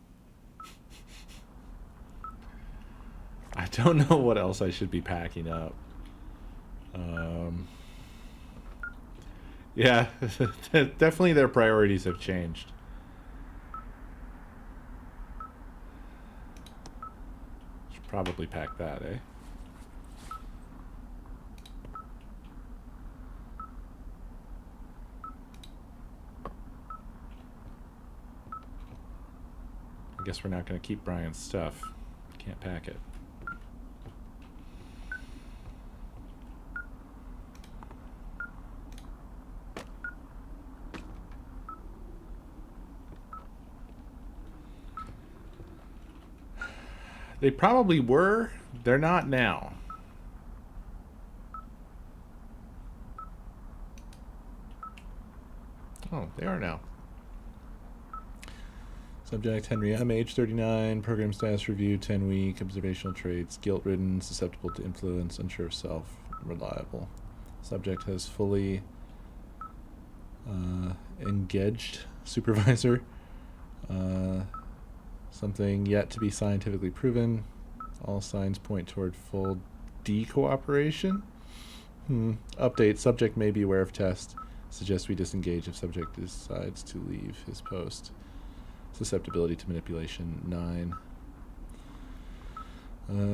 I don't know what else I should be packing up. Yeah, definitely their priorities have changed. Probably pack that, eh? I guess we're not going to keep Brian's stuff. Can't pack it. They probably were. They're not now. Oh, they are now. Subject Henry M, age 39, program status review 10 week, observational traits, guilt ridden, susceptible to influence, unsure of self, reliable. Subject has fully engaged supervisor. Something yet to be scientifically proven. All signs point toward full de-cooperation. Update. Subject may be aware of test. Suggests we disengage if subject decides to leave his post. Susceptibility to manipulation 9.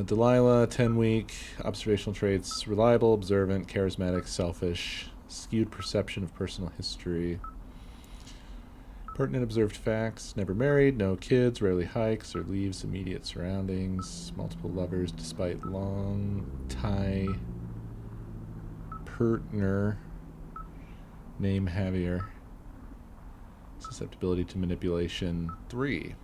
Delilah 10 week. Observational traits: reliable, observant, charismatic, selfish, skewed perception of personal history. Pertinent observed facts: never married, no kids, rarely hikes or leaves immediate surroundings, multiple lovers despite long tie partner, name Javier. Susceptibility to manipulation 3.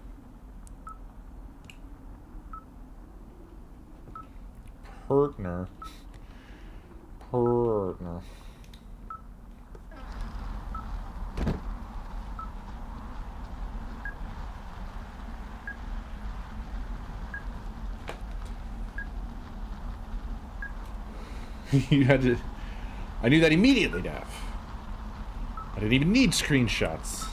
Partner. You had to... I knew that immediately, Dav. I didn't even need screenshots.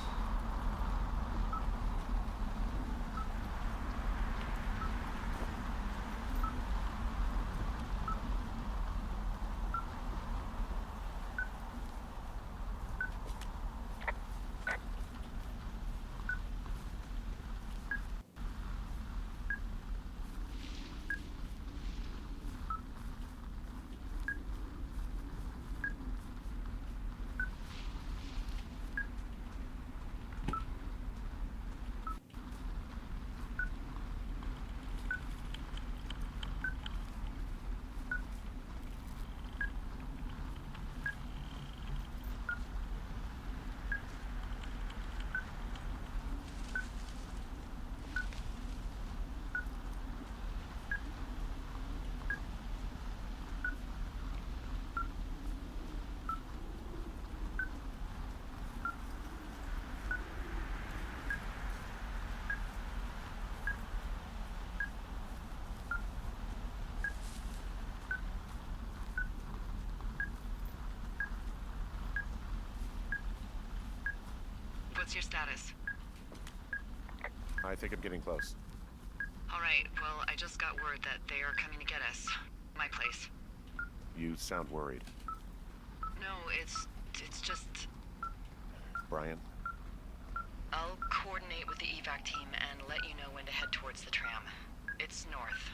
What's your status? I think I'm getting close. All right, well, I just got word that they are coming to get us. My place. You sound worried. No, it's just... Brian? I'll coordinate with the evac team and let you know when to head towards the tram. It's north.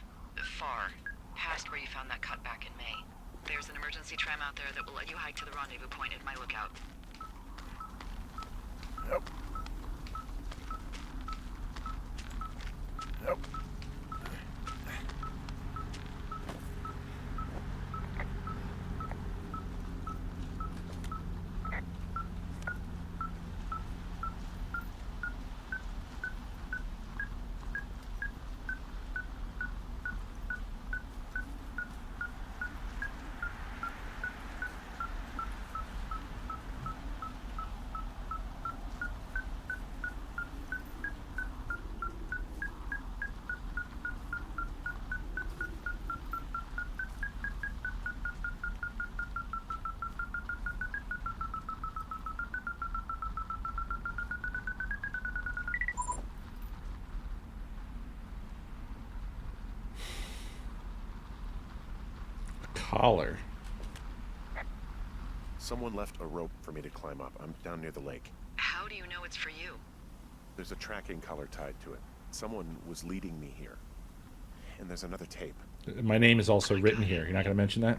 Far. Past where you found that cut back in May. There's an emergency tram out there that will let you hike to the rendezvous point at my lookout. Nope. Nope. Collar. Someone left a rope for me to climb up. I'm down near the lake. How do you know it's for you? There's a tracking collar tied to it. Someone was leading me here. And there's another tape. My name is also written here. You're not going to mention that?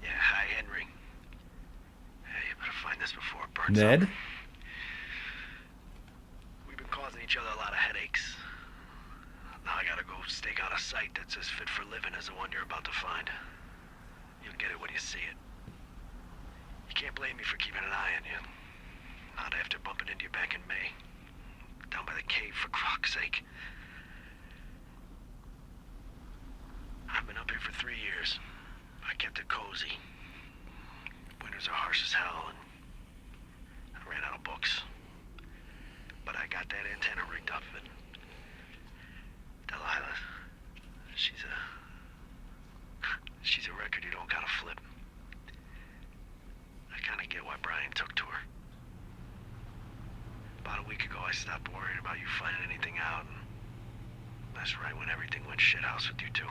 Yeah, hi, Henry. Hey, you better find this before it burns Ned? up. We've been causing each other a lot of headaches. Now I gotta go stake out a site that's as fit for living as the one you're about to find. You'll get it when you see it. You can't blame me for keeping an eye on you. Not after bumping into you back in May. Down by the cave, for croc's sake. I've been up here for 3 years. I kept it cozy. Winters are harsh as hell, and I ran out of books. But I got that antenna rigged up, and Delilah, she's a record you don't gotta flip. I kinda get why Brian took to her. About a week ago, I stopped worrying about you finding anything out, and that's right when everything went shithouse with you two.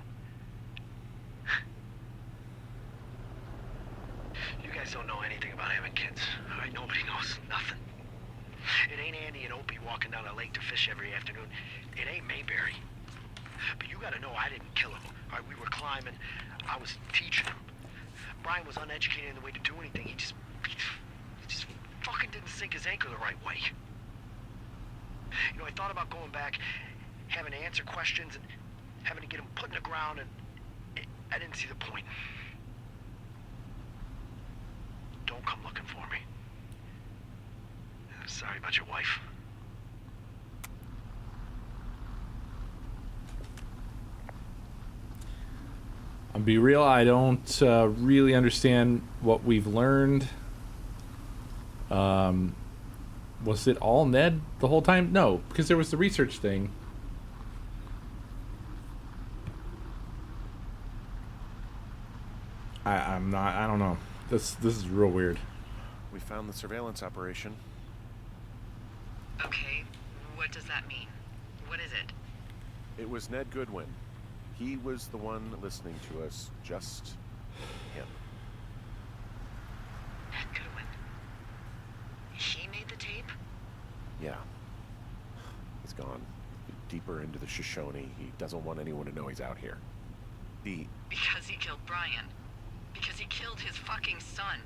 You guys don't know anything about having kids. All right, nobody knows nothing. It ain't Andy and Opie walking down the lake to fish every afternoon. It ain't Mayberry. But you gotta know I didn't kill him. All right, we were climbing. I was teaching him. Brian was uneducated in the way to do anything. He just fucking didn't sink his anchor the right way. You know, I thought about going back, having to answer questions, and having to get him put in the ground, and I didn't see the point. Don't come looking for me. Sorry about your wife. I'll be real, I don't really understand what we've learned. Was it all Ned the whole time? No, because there was the research thing. I don't know. This is real weird. We found the surveillance operation. Okay, what does that mean? What is it? It was Ned Goodwin. He was the one listening to us, just him. Ned Goodwin. He made the tape? Yeah. He's gone deeper into the Shoshone. He doesn't want anyone to know he's out here. Because he killed Brian. Because he killed his fucking son.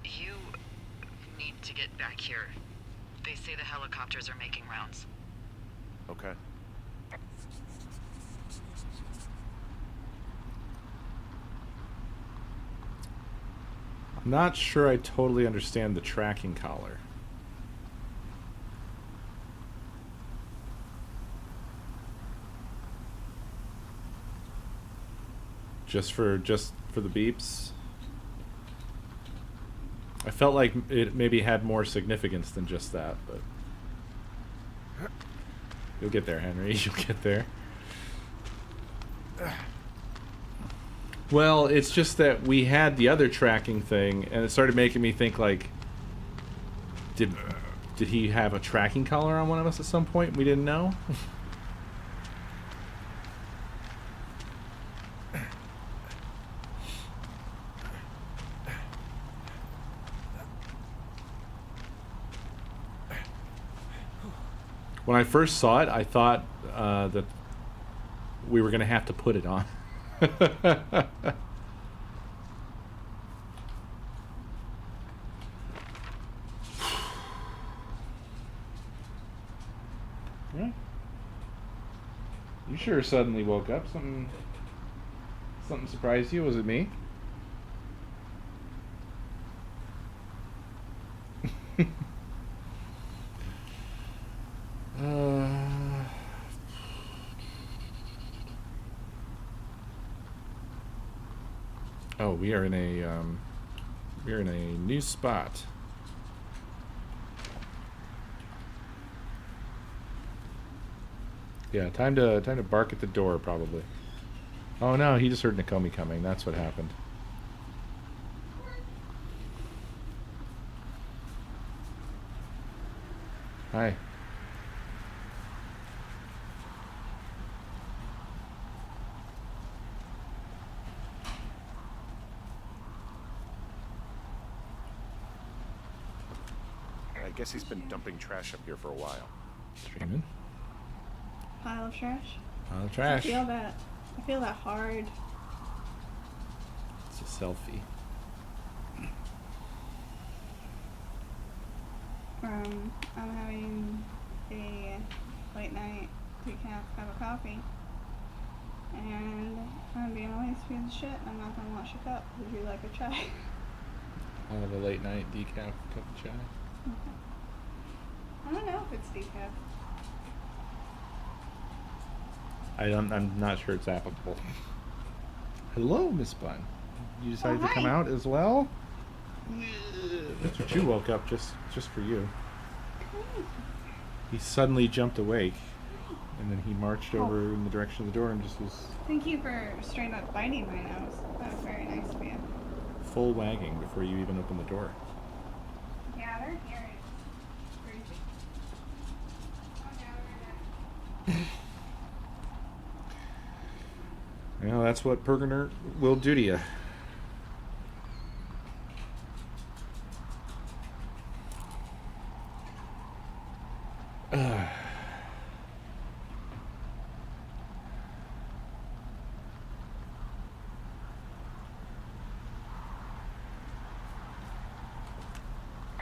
You need to get back here. They say the helicopters are making rounds. Okay. I'm not sure I totally understand the tracking collar. Just for the beeps. I felt like it maybe had more significance than just that, but you'll get there, Henry. You'll get there. Well, it's just that we had the other tracking thing, and it started making me think, like, did he have a tracking collar on one of us at some point we didn't know? When I first saw it, I thought that we were going to have to put it on. Yeah. You sure suddenly woke up. Something surprised you? Was it me? Oh, we are in a new spot. Yeah, time to bark at the door probably. Oh no, he just heard Nakomi coming. That's what happened. Hi. I guess he's been dumping trash up here for a while. Streaming. Pile of trash. Pile of trash. I feel that hard. It's a selfie. I'm having a late night decaf cup of coffee. And I'm being a lazy piece of shit and I'm not gonna wash a cup. Would you like a chai? I'll have a late night decaf cup of chai. Okay. I don't know if it's decaf. I'm not sure it's applicable. Hello, Miss Bun. You decided to come hi. out as well? That's what you woke up just for you. He suddenly jumped awake, and then he marched over in the direction of the door and just was Thank you for straight up biting my nose. That was very nice of you. full wagging before you even opened the door. Yeah, they're here. It's crazy. Well, that's what Pergner will do to you.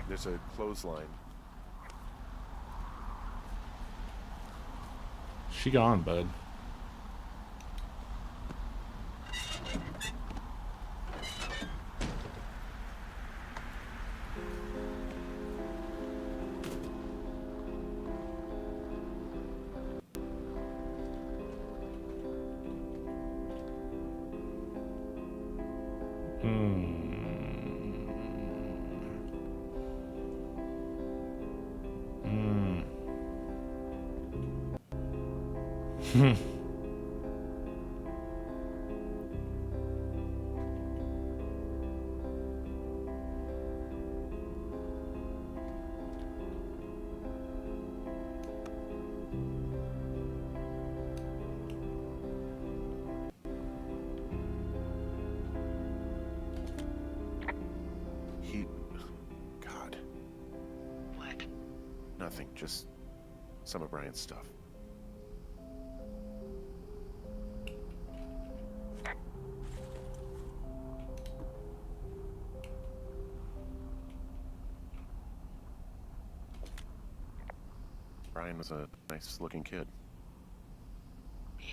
There's a clothesline. She gone, bud. God. What? Nothing, just some of Brian's stuff. Brian was a nice looking kid. Yeah.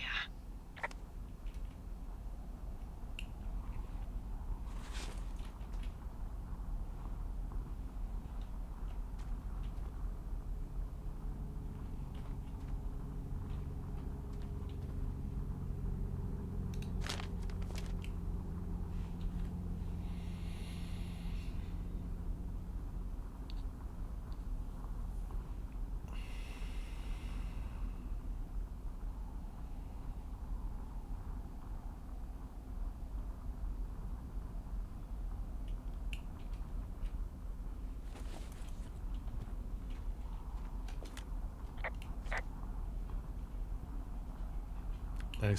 That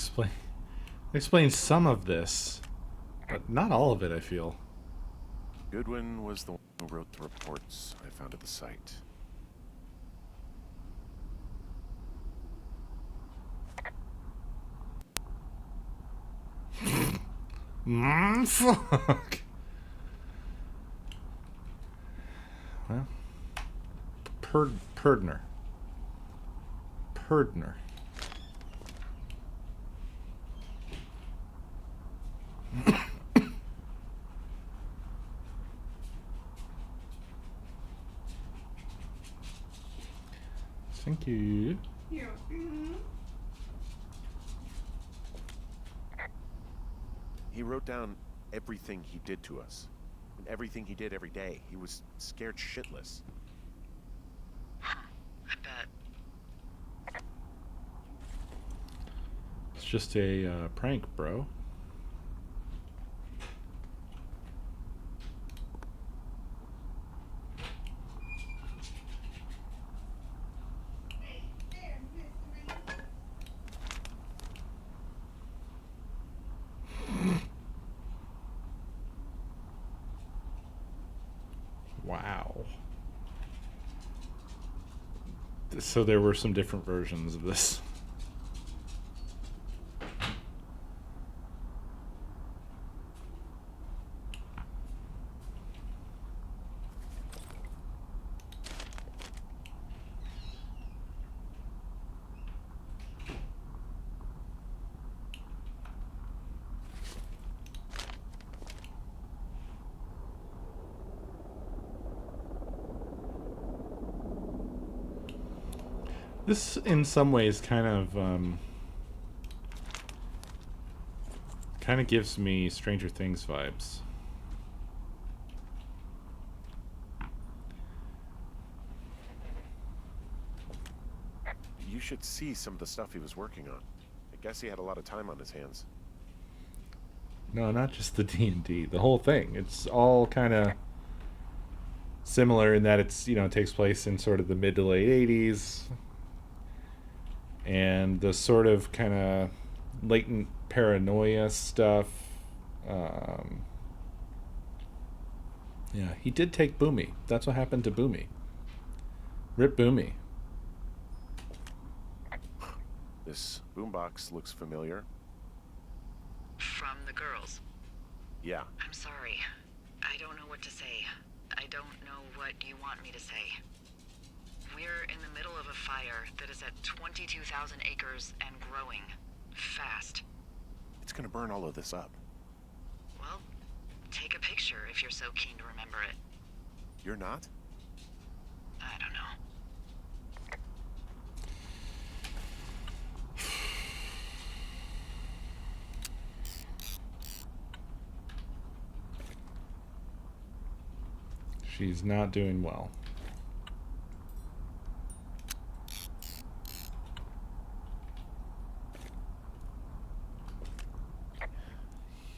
explains some of this, but not all of it, I feel. Goodwin was the one who wrote the reports I found at the site. Fuck. Well, Perdner. Thank you. You're welcome. He wrote down everything he did to us. And everything he did every day. He was scared shitless. I bet. It's just a prank, bro. Wow. So there were some different versions of this. This, in some ways, kind of gives me Stranger Things vibes. You should see some of the stuff he was working on. I guess he had a lot of time on his hands. No, not just the D&D. The whole thing. It's all kind of similar in that it's, you know, it takes place in sort of the mid to late 80s. And the sort of kind of latent paranoia stuff. Yeah, he did take Boomy. That's what happened to Boomy. Rip Boomy. This boombox looks familiar. From the girls. Yeah. I'm sorry. I don't know what to say. I don't know what you want me to say. We're in the middle of a fire that is at 22,000 acres and growing. Fast. It's gonna burn all of this up. Well, take a picture if you're so keen to remember it. You're not? I don't know. She's not doing well.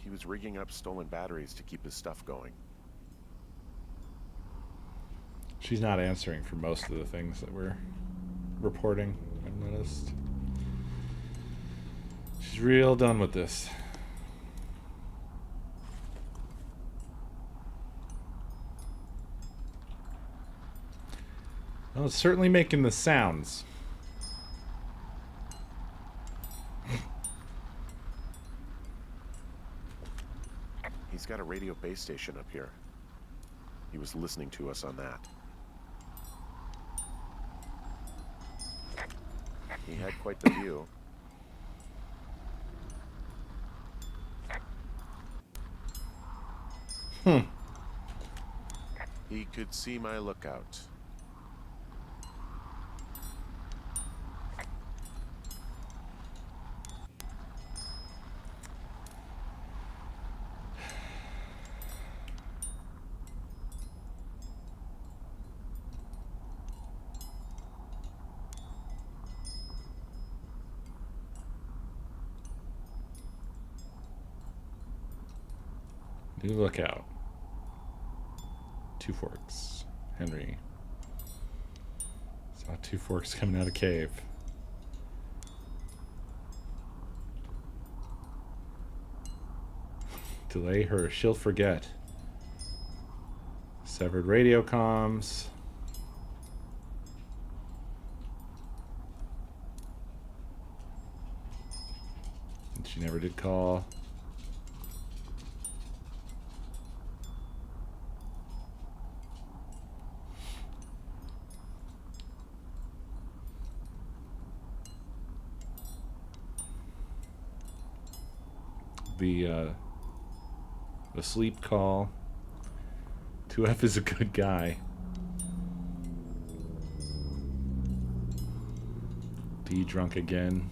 He was rigging up stolen batteries to keep his stuff going. She's not answering for most of the things that we're reporting, I've noticed. She's real done with this. Well, it's certainly making the sounds. He's got a radio base station up here. He was listening to us on that. He had quite the view. He could see my lookout. New lookout. Two Forks. Henry. Saw two forks coming out of cave. Delay her. She'll forget. Severed radio comms. And she never did call. The sleep call. 2F is a good guy. D drunk again.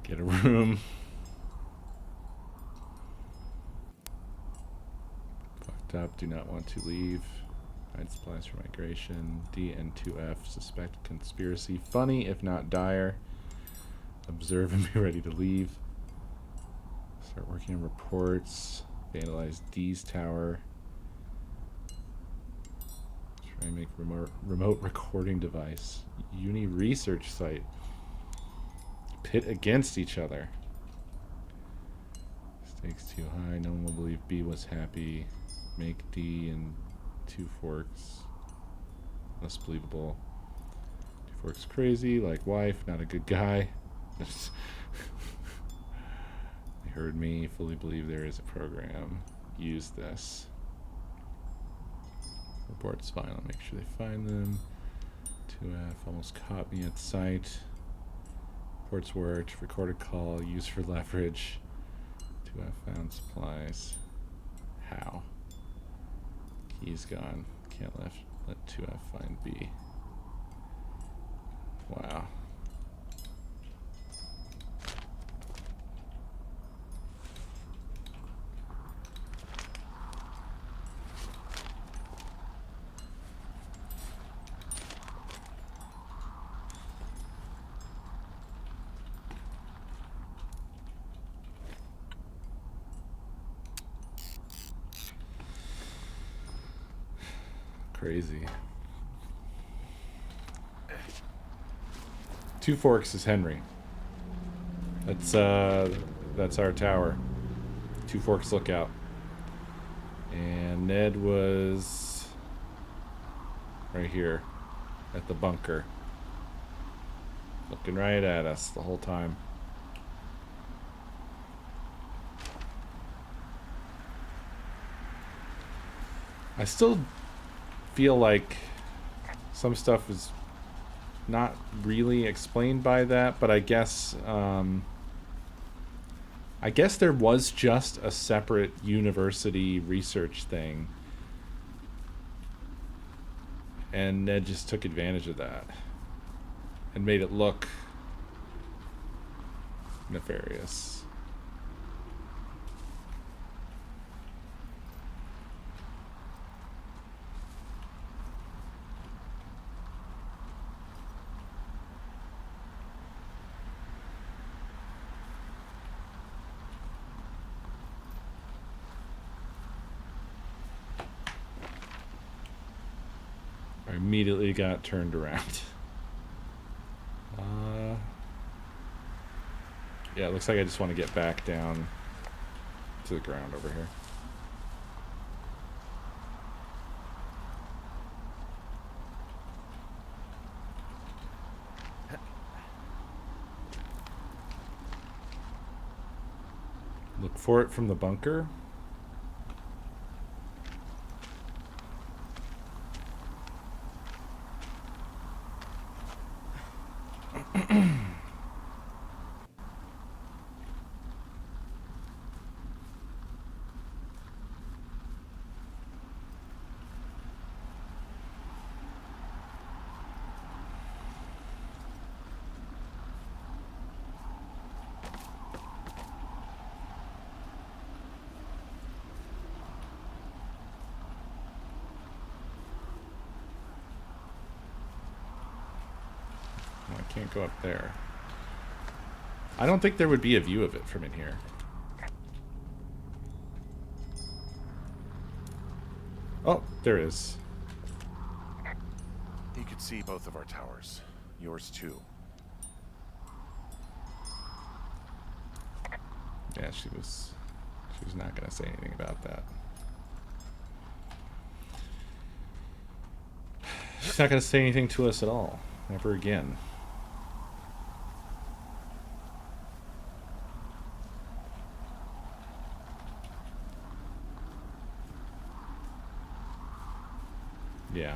Get a room. Fucked up. Do not want to leave. Hide supplies for migration. D and 2F suspect conspiracy. Funny if not dire. Observe and be ready to leave. Start working on reports. Vandalize D's tower. Try and make remote recording device. Uni research site. Pit against each other. Stakes too high. No one will believe B was happy. Make D and 2 forks. Less believable. Two Forks crazy, like wife, not a good guy. They heard me, fully believe there is a program. Use this. Reports final, make sure they find them. 2F almost caught me at site. Reports worked, recorded call, used for leverage. 2F found supplies. How? Key's gone. Can't let 2F find B. Wow. Crazy. Two Forks is Henry. That's our tower. Two Forks lookout. And Ned was right here at the bunker. Looking right at us the whole time. I still feel like some stuff is not really explained by that, but I guess there was just a separate university research thing, and Ned just took advantage of that and made it look nefarious. I immediately got turned around. Yeah, it looks like I just want to get back down to the ground over here. Look for it from the bunker. I can't go up there. I don't think there would be a view of it from in here. Oh, there is. You could see both of our towers. Yours too. Yeah, she was not gonna say anything about that. She's not gonna say anything to us at all. Never again. Yeah.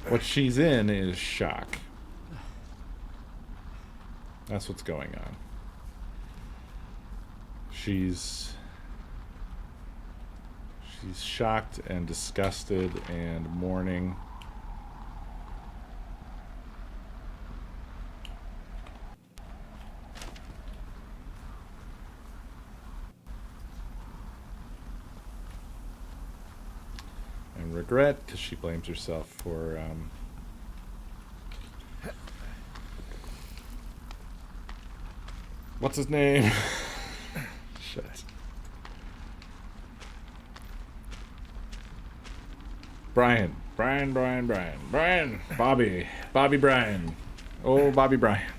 What she's in is shock. That's what's going on. She's shocked and disgusted and mourning. and regret because she blames herself for what's his name? Shit. Brian. Bobby Bryan. Oh, Bobby Bryan.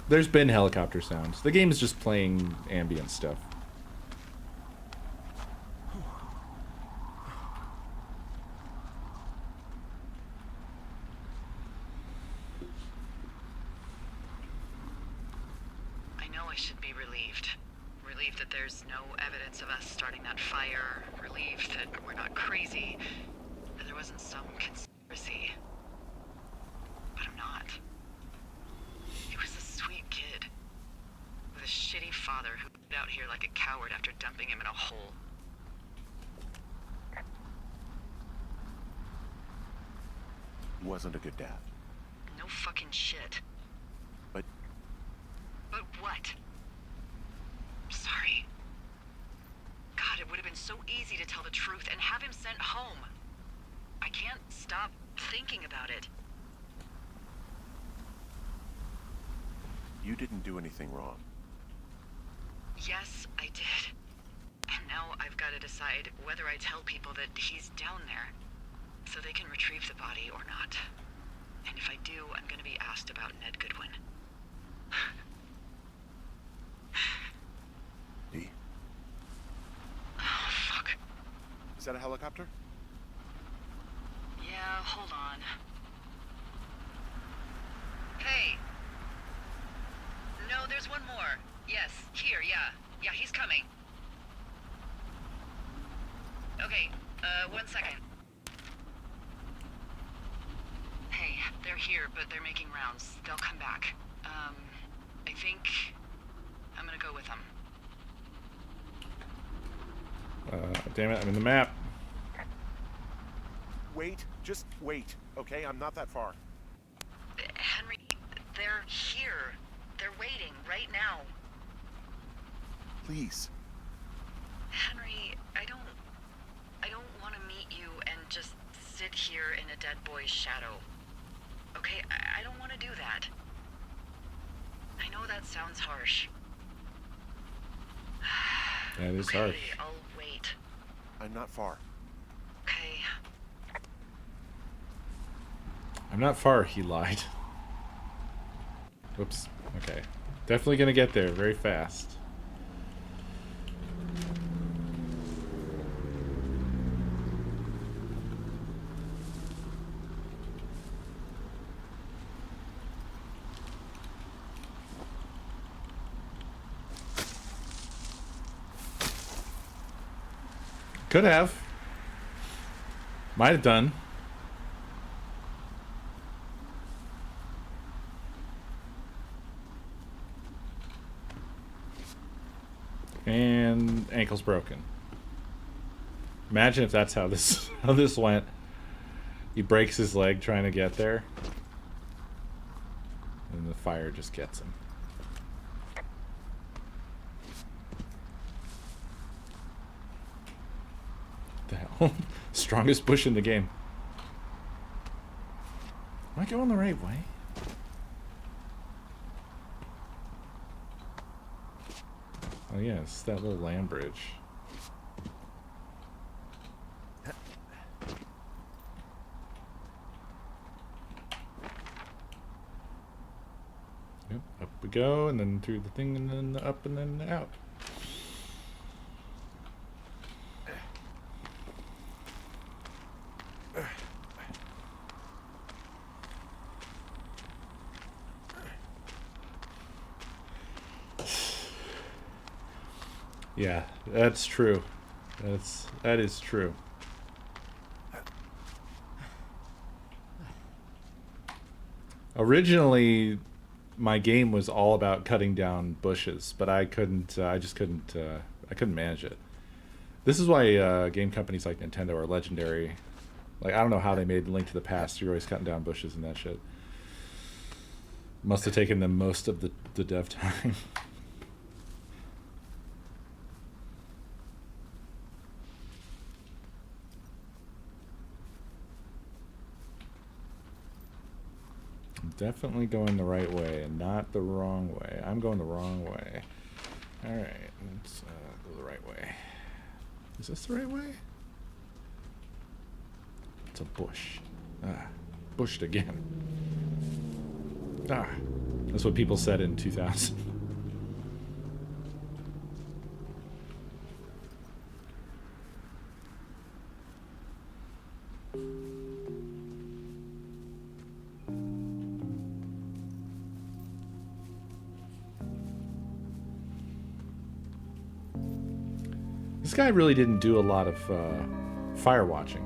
There's been helicopter sounds. The game is just playing ambient stuff. I know I should be relieved. Relieved that there's no evidence of us starting that fire. Relieved that we're not crazy. That there wasn't some conspiracy. But I'm not. He was a sweet kid. With a shitty father who got out here like a coward after dumping him in a hole. He wasn't a good dad. No fucking shit. But But what? Sorry. God, it would have been so easy to tell the truth and have him sent home. I can't stop thinking about it. you didn't do anything wrong. Yes, I did. And now I've got to decide whether I tell people that he's down there so they can retrieve the body or not. And if I do, I'm going to be asked about Ned Goodwin. D? Oh, fuck. Is that a helicopter? Yeah, hold on. Hey. No, there's one more. Yes, here, yeah. Yeah, he's coming. Okay, 1 second. Hey, they're here, but they're making rounds. They'll come back. I think I'm gonna go with them. Damn it, I'm in the map. Wait, just wait, okay? I'm not that far. Henry, they're here. They're waiting right now. Please. Henry, I don't want to meet you and just sit here in a dead boy's shadow. Okay, I don't want to do that. I know that sounds harsh. That is Okay, harsh. I'll wait. I'm not far. Okay. I'm not far, he lied. Whoops. Okay. Definitely gonna get there very fast. Could have. Might have done. And ankle's broken. Imagine if that's how this went. He breaks his leg trying to get there. And the fire just gets him. The hell? Strongest bush in the game. Am I going the right way? Oh yeah, it's that little land bridge. Yep, up we go, and then through the thing, and then up, and then out. Yeah, that's true. That is true. Originally, my game was all about cutting down bushes, but I couldn't. I just couldn't. I couldn't manage it. This is why game companies like Nintendo are legendary. Like, I don't know how they made Link to the Past. You're always cutting down bushes and that shit. Must have taken them most of the dev time. definitely going the right way and not the wrong way. I'm going the wrong way. Alright, let's go the right way. Is this the right way? It's a bush. Ah, bushed again. Ah, that's what people said in 2000. This guy really didn't do a lot of fire watching.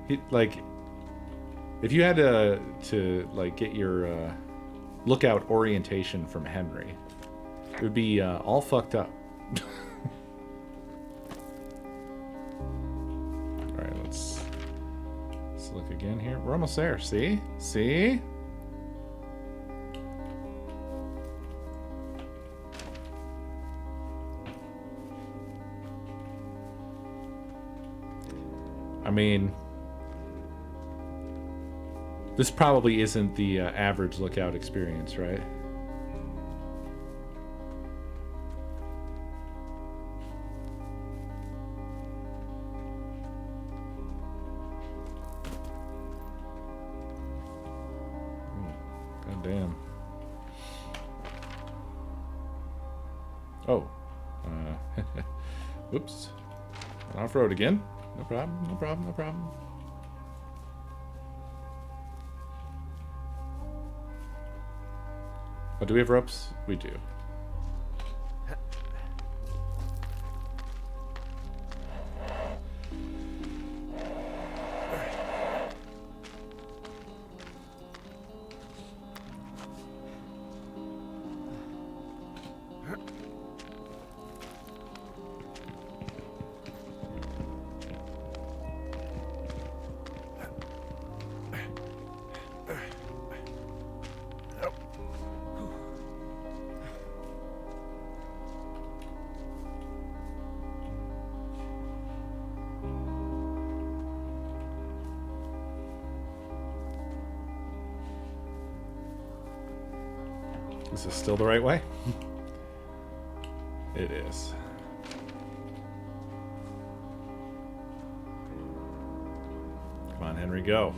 He, like, if you had to like get your lookout orientation from Henry, it would be all fucked up. All right, let's look again here. We're almost there. See? See? I mean, this probably isn't the average lookout experience, right? God damn. Oh. Whoops. Off-road again? No problem, no problem, no problem. Oh, do we have ropes? We do. Is this still the right way? It is. Come on, Henry, go.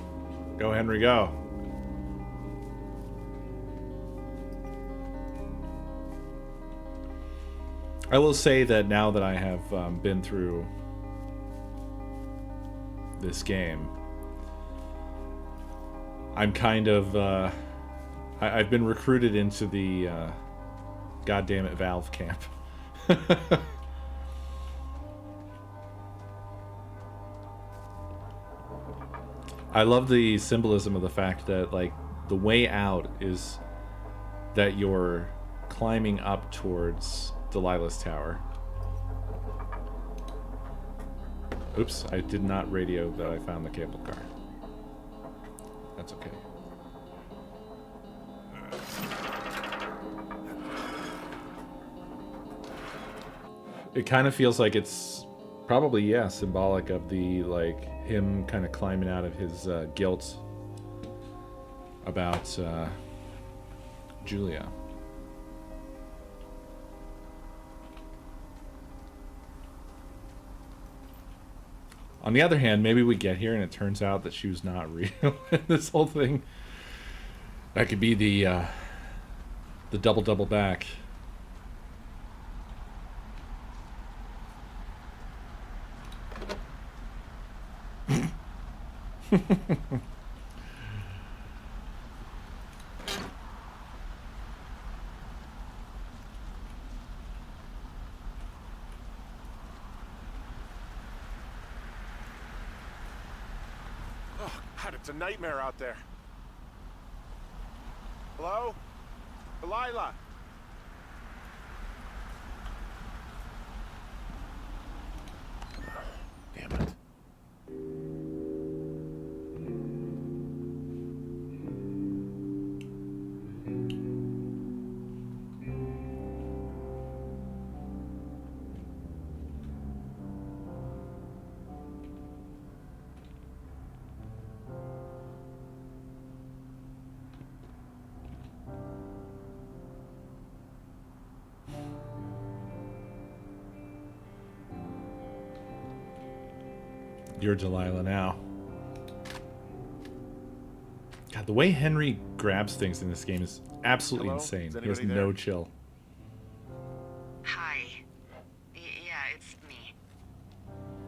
Go, Henry, go. I will say that now that I have been through this game, I'm kind of... I've been recruited into the goddammit Valve camp. I love the symbolism of the fact that, like, the way out is that you're climbing up towards Delilah's tower. Oops, I did not radio that I found the cable car. That's okay. It kind of feels like it's probably, yeah, symbolic of the, like, him kind of climbing out of his guilt about Julia. On the other hand, maybe we get here and it turns out that she was not real. This whole thing, that could be the double back. Oh, God, it's a nightmare out there. Hello? Delilah? Damn it. You're Delilah now. God, the way Henry grabs things in this game is absolutely Hello? insane. Is He has anybody no there? chill. Hi. Yeah, it's me.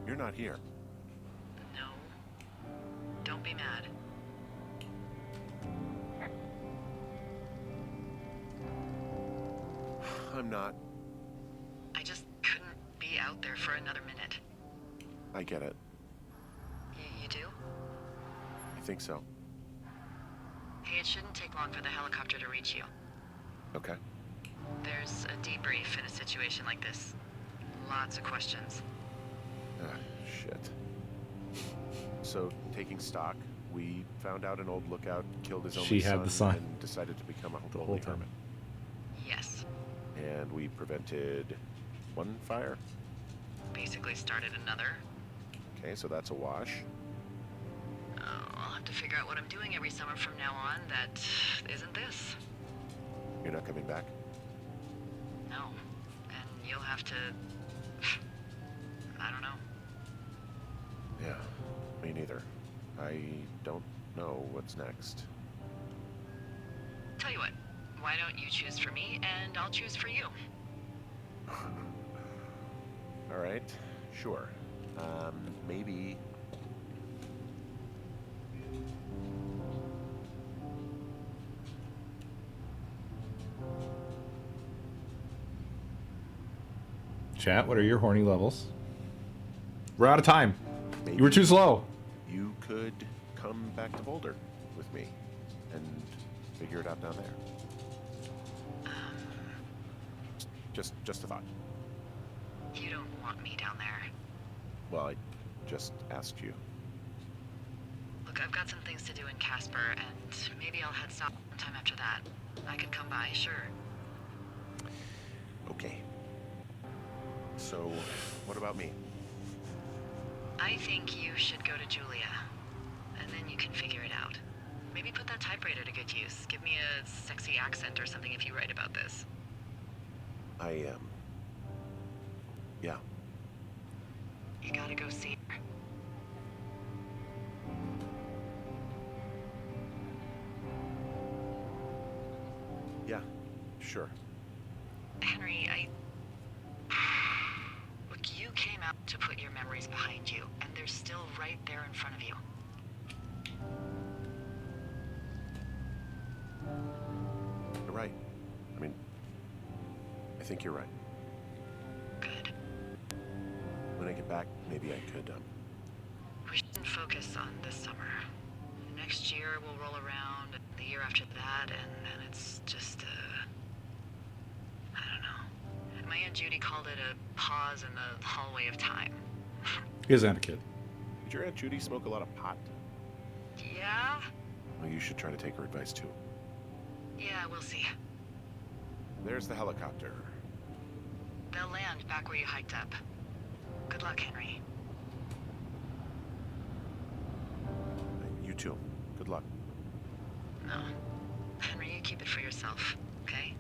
You're not here. No. Don't be mad. I'm not. I just couldn't be out there for another minute. I get it. You do? I think so. Hey, it shouldn't take long for the helicopter to reach you. Okay. There's a debrief in a situation like this. Lots of questions. Ah, shit. So, taking stock, we found out an old lookout killed his only She had the son. and decided to become a The whole holy time. hermit. Yes. And we prevented one fire. Basically started another. Okay, so that's a wash. I'll have to figure out what I'm doing every summer from now on that isn't this. You're not coming back? No. And you'll have to... I don't know. Yeah, me neither. I don't know what's next. Tell you what, why don't you choose for me and I'll choose for you? All right, sure. Maybe... Chat, what are your horny levels? We're out of time. maybe You were too slow. you could come back to Boulder with me and figure it out down there. Just a thought. You don't want me down there. Well, I just asked you. Look, I've got some things to do in Casper, and maybe I'll head south sometime after that. I could come by, sure. Okay. So, what about me? I think you should go to Julia, and then you can figure it out. Maybe put that typewriter to good use. Give me a sexy accent or something if you write about this. I am. Yeah. You gotta go see her. Yeah. Sure. Henry, Look, you came out to put your memories behind you, and they're still right there in front of you. You're right. I mean, I think you're right. Good. When I get back, maybe I could, We should focus on this summer. Next year we'll roll around, the year after that, and then it's just I don't know. My Aunt Judy called it a pause in the hallway of time. He doesn't have a kid. Did your Aunt Judy smoke a lot of pot? Yeah? Well, you should try to take her advice, too. Yeah, we'll see. There's the helicopter. They'll land back where you hiked up. Good luck, Henry. You too. Good luck. No. Henry, you keep it for yourself, okay?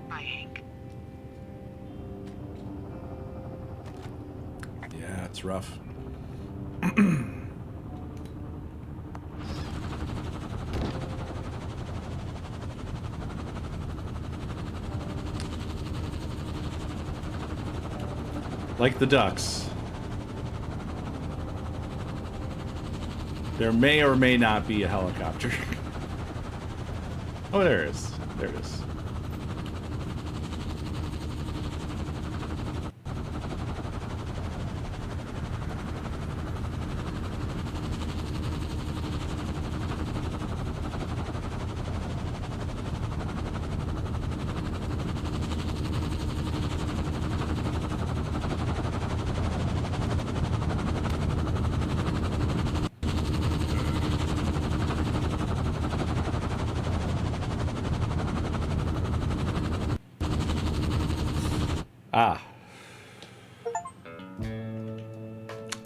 Bye, Hank. Yeah, it's rough. Like the ducks. There may or may not be a helicopter. Oh, there it is. There it is.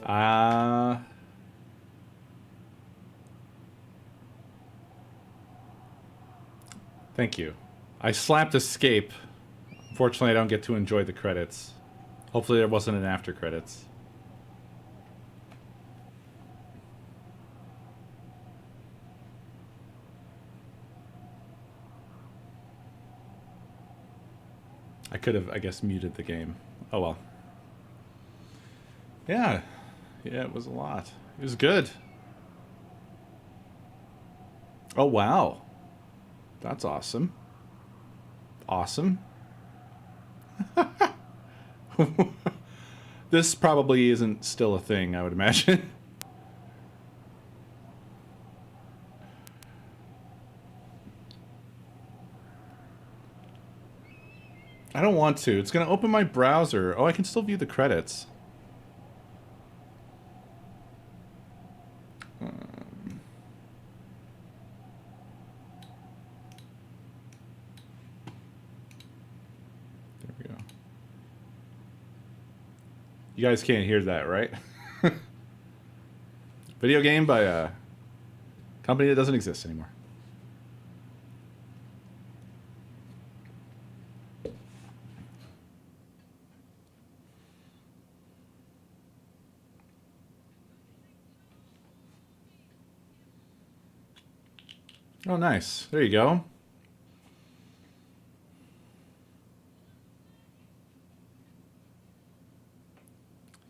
Ah. Thank you. I slapped escape. Unfortunately, I don't get to enjoy the credits. Hopefully there wasn't an after credits. I could have, I guess, muted the game. Oh well. Yeah. Yeah, it was a lot. It was good. Oh, wow. That's awesome. Awesome. This probably isn't still a thing, I would imagine. I don't want to. It's going to open my browser. Oh, I can still view the credits. There we go. You guys can't hear that, right? Video game by a company that doesn't exist anymore. Oh, nice. There you go.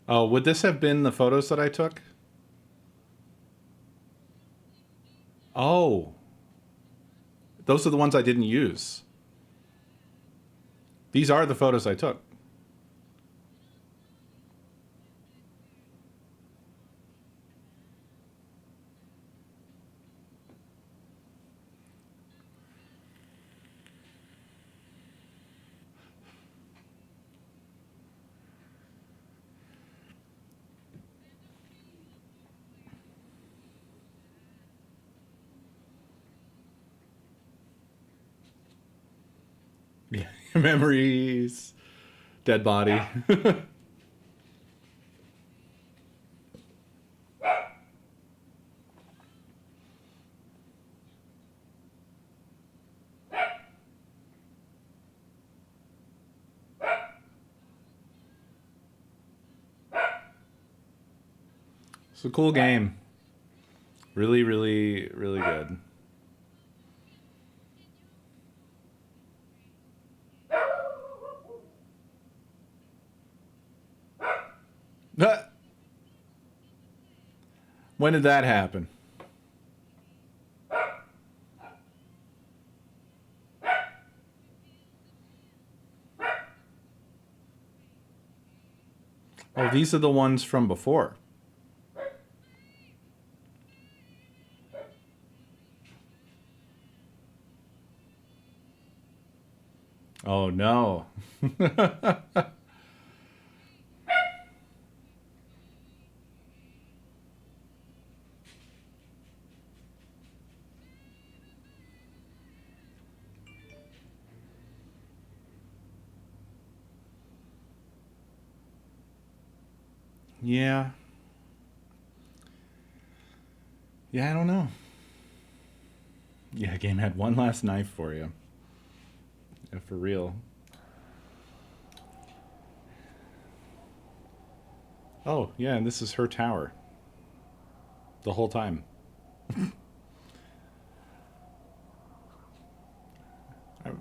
Oh, would this have been the photos that I took? Oh. Those are the ones I didn't use. These are the photos I took. Yeah, memories. Dead body. It's a cool game. Really, really, really good. When did that happen? Oh, these are the ones from before. Oh, no. Yeah. Yeah, I don't know. Yeah, game had one last knife for you. Yeah, for real. Oh, yeah, and this is her tower. The whole time. I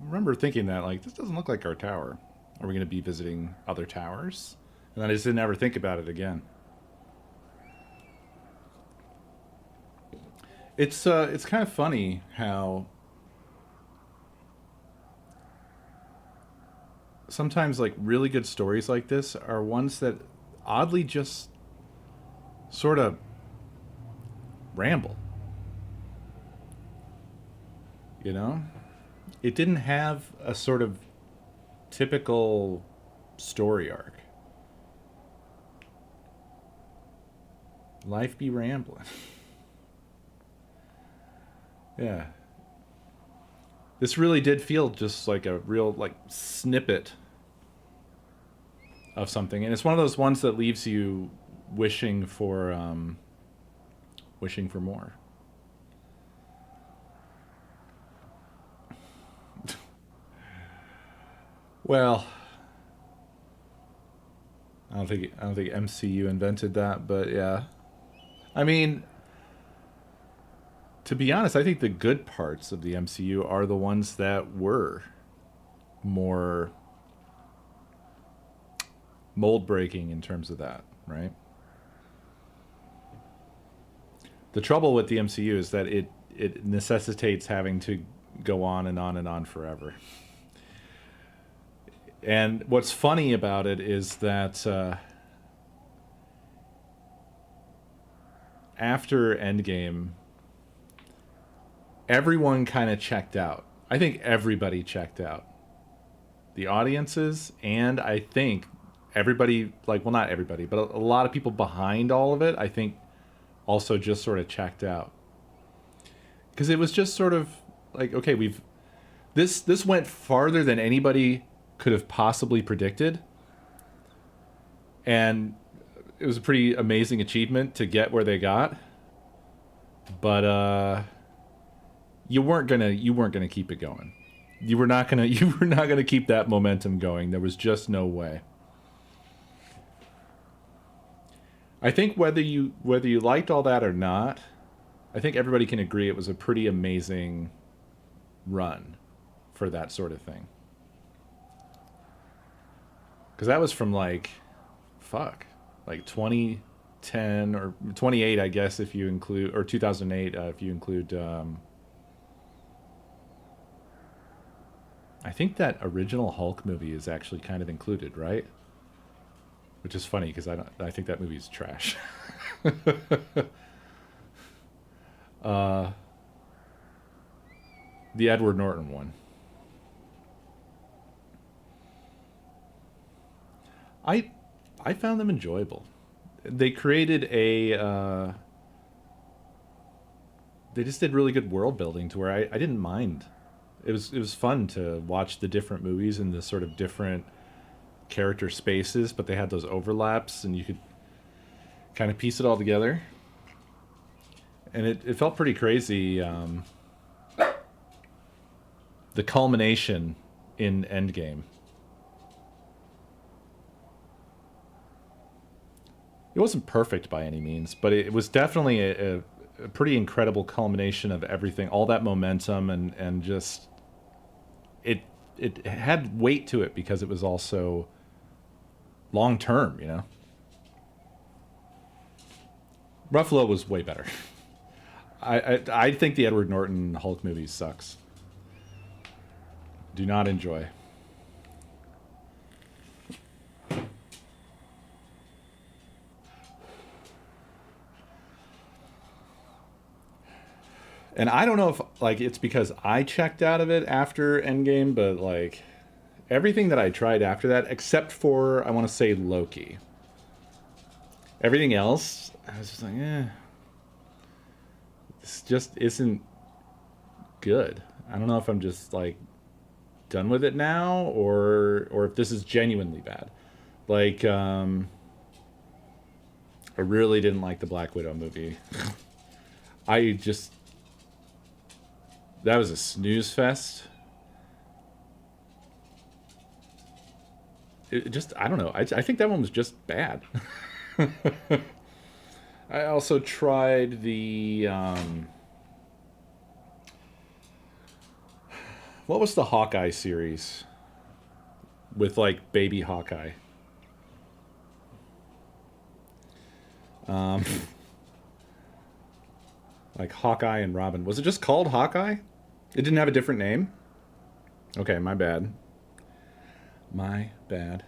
remember thinking that, like, this doesn't look like our tower. Are we going to be visiting other towers? And then I just didn't ever think about it again. It's kind of funny how sometimes like really good stories like this are ones that oddly just sort of ramble. You know? It didn't have a sort of typical story arc. Life be rambling. Yeah. This really did feel just like a real like snippet of something, and it's one of those ones that leaves you wishing for more. Well, I don't think MCU invented that, but yeah. I mean, to be honest, I think the good parts of the MCU are the ones that were more mold breaking in terms of that, right? The trouble with the MCU is that it necessitates having to go on and on and on forever. And what's funny about it is that after Endgame, everyone kind of checked out. I think everybody checked out. The audiences, and I think everybody, like, well, not everybody, but a lot of people behind all of it, I think also just sort of checked out. Because it was just sort of like, okay, this went farther than anybody could have possibly predicted. And it was a pretty amazing achievement to get where they got. But you weren't gonna keep it going. You were not gonna keep that momentum going. There was just no way. I think whether you liked all that or not, I think everybody can agree it was a pretty amazing run for that sort of thing. Because that was from like 2010 or 28, I guess, if you include, or 2008 if you include. I think that original Hulk movie is actually kind of included, right? Which is funny because I think that movie's trash. The Edward Norton one. I found them enjoyable. They created a they just did really good world building to where I didn't mind. It was fun to watch the different movies and the sort of different character spaces, but they had those overlaps and you could kind of piece it all together. And it felt pretty crazy. The culmination in Endgame. It wasn't perfect by any means, but it was definitely a pretty incredible culmination of everything, all that momentum, and just it had weight to it because it was also long term, you know. Ruffalo was way better. I think the Edward Norton Hulk movie sucks. Do not enjoy. And I don't know if like it's because I checked out of it after Endgame, but like everything that I tried after that, except for I want to say Loki. Everything else, I was just like, this just isn't good. I don't know if I'm just like done with it now, or if this is genuinely bad. Like, I really didn't like the Black Widow movie. That was a snooze fest. I don't know. I think that one was just bad. I also tried the, what was the Hawkeye series? With, like, baby Hawkeye. Like Hawkeye and Robin. Was it just called Hawkeye? It didn't have a different name? Okay, my bad. My bad.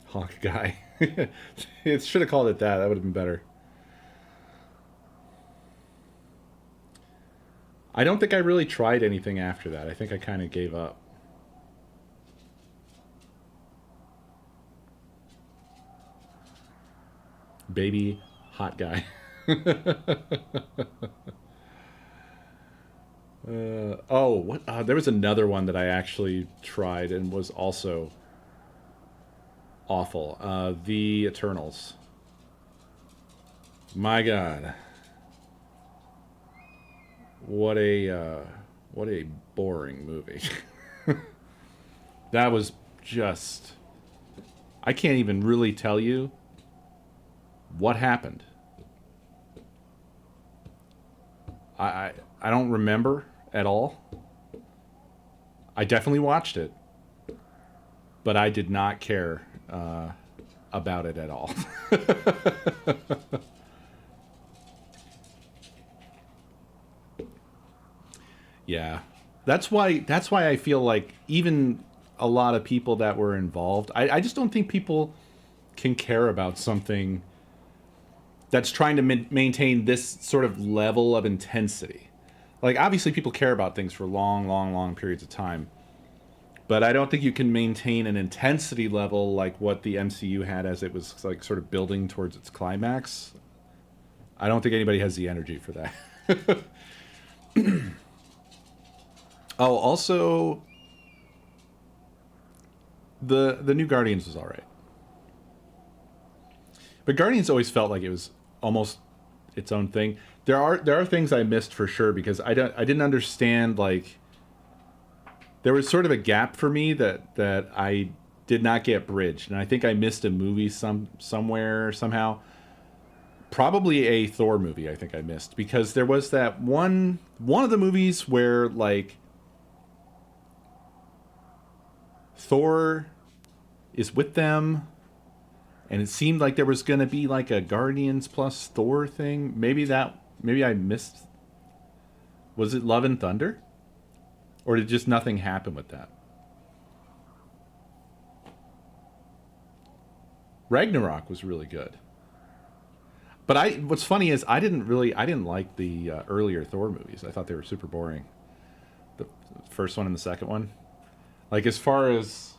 Hawkeye. It should have called it that. That would have been better. I don't think I really tried anything after that. I think I kind of gave up. Baby hot guy. There was another one that I actually tried and was also awful. The Eternals. My God. What a boring movie. That was just... I can't even really tell you what happened. I don't remember. at all. I definitely watched it, but I did not care about it at all. Yeah, that's why I feel like even a lot of people that were involved, I just don't think people can care about something that's trying to maintain this sort of level of intensity. Like, obviously people care about things for long periods of time, but I don't think you can maintain an intensity level like what the MCU had as it was like sort of building towards its climax. I don't think anybody has the energy for that. Oh, also, the new Guardians was all right, but Guardians always felt like it was almost its own thing. There are things I missed for sure because I didn't understand, like, there was sort of a gap for me that I did not get bridged, and I think I missed a movie somewhere somehow. Probably a Thor movie I think I missed, because there was that one of the movies where, like, Thor is with them, and it seemed like there was going to be like a Guardians plus Thor thing. Maybe I missed. Was it Love and Thunder? Or did just nothing happen with that? Ragnarok was really good. But what's funny is I didn't like the earlier Thor movies. I thought they were super boring. The first one and the second one. Like, as far as